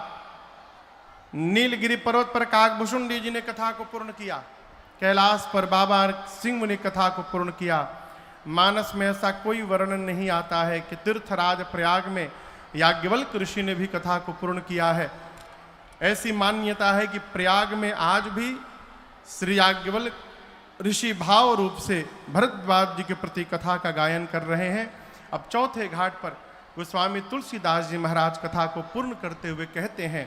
Speaker 1: नीलगिरी पर्वत पर काकभूषुंडी जी ने कथा को पूर्ण किया, कैलाश पर बाबा सिंह ने कथा को पूर्ण किया। मानस में ऐसा कोई वर्णन नहीं आता है कि तीर्थराज प्रयाग में याज्ञवल्क्य ऋषि ने भी कथा को पूर्ण किया है। ऐसी मान्यता है कि प्रयाग में आज भी श्री याज्ञवल्क्य ऋषि भाव रूप से भरद्वाज जी के प्रति कथा का गायन कर रहे हैं। अब 4थे घाट पर गोस्वामी तुलसीदास जी महाराज कथा को पूर्ण करते हुए कहते हैं,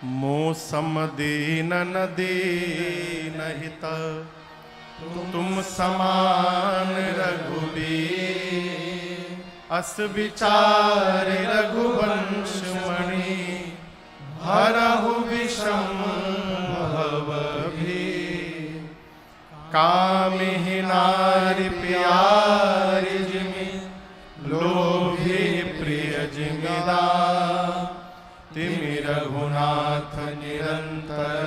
Speaker 1: मौसम दीन दीन हित तुम समान रघुबीर, अस विचार रघुवंश मणि हरहु विषम भव भी, कामिहि नारि प्यारि जिमि लोभी प्रिय जिमिदा, तिमि रघुनाथ निरंतर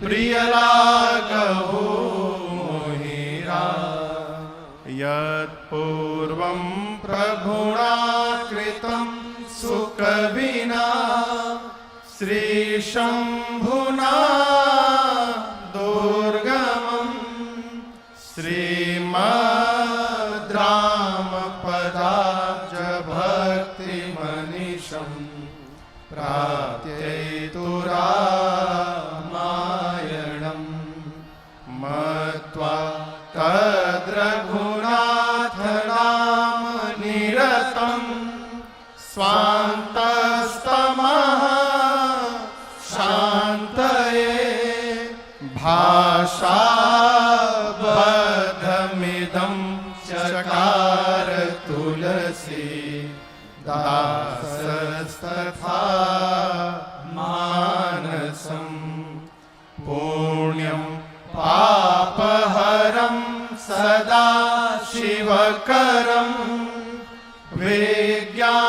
Speaker 1: प्रिय लागहु मोहिरा, यत्पूर्वं प्रभुणा कृतं सुकविना श्रीशंभुना दुर्गमं, श्रीमद् रामपदाब्ज भक्तिमनिशं प्राप्त्यैतु रामायणं, मत्वा तद्रघुनाथ नाम निरतं, स्वान्तस्तमः शान्तये, भाषाबद्धमिदं चकार तुलसी दासस्तथा मानसं, पुण्यं पापहरं सदा शिवकरं, विज्ञानभास्करं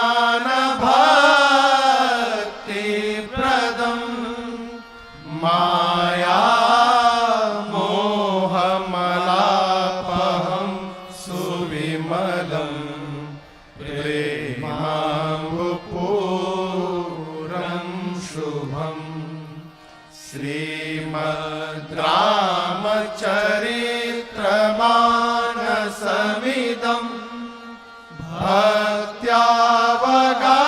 Speaker 3: रामचरित्रमानसमिदं भक्त्या वगाहन्ति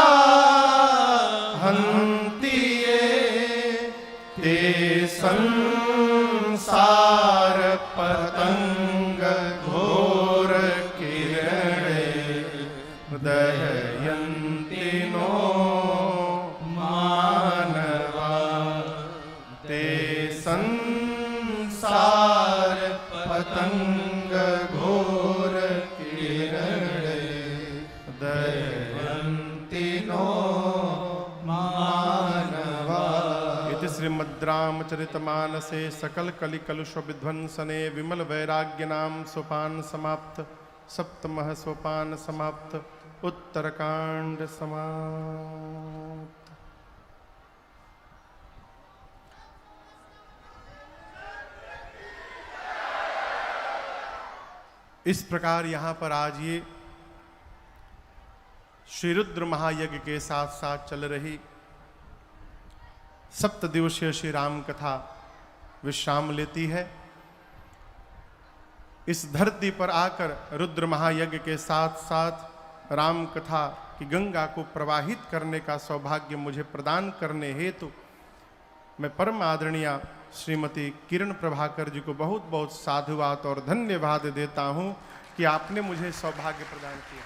Speaker 3: ये ते संसार पतंग घोर किरणे दहयन्ति नो मानवा ते संसार पतंग घोर किरणे दहयन्ति नो मानवा।
Speaker 1: इति श्रीमद्रामचरितमानसे सकल कलि कलुष विध्वंसने विमल वैराग्य नाम सोपान समाप्त। सप्तमः सोपान समाप्त। उत्तरकांड समाप्त। इस प्रकार यहां पर आज ये श्री रुद्र महायज्ञ के साथ साथ चल रही 7 दिवसीय श्री राम कथा विश्राम लेती है। इस धरती पर आकर रुद्र महायज्ञ के साथ साथ राम कथा की गंगा को प्रवाहित करने का सौभाग्य मुझे प्रदान करने हेतु मैं परम आदरणीय श्रीमती किरण प्रभाकर जी को बहुत बहुत साधुवाद और धन्यवाद देता हूं कि आपने मुझे सौभाग्य प्रदान किया।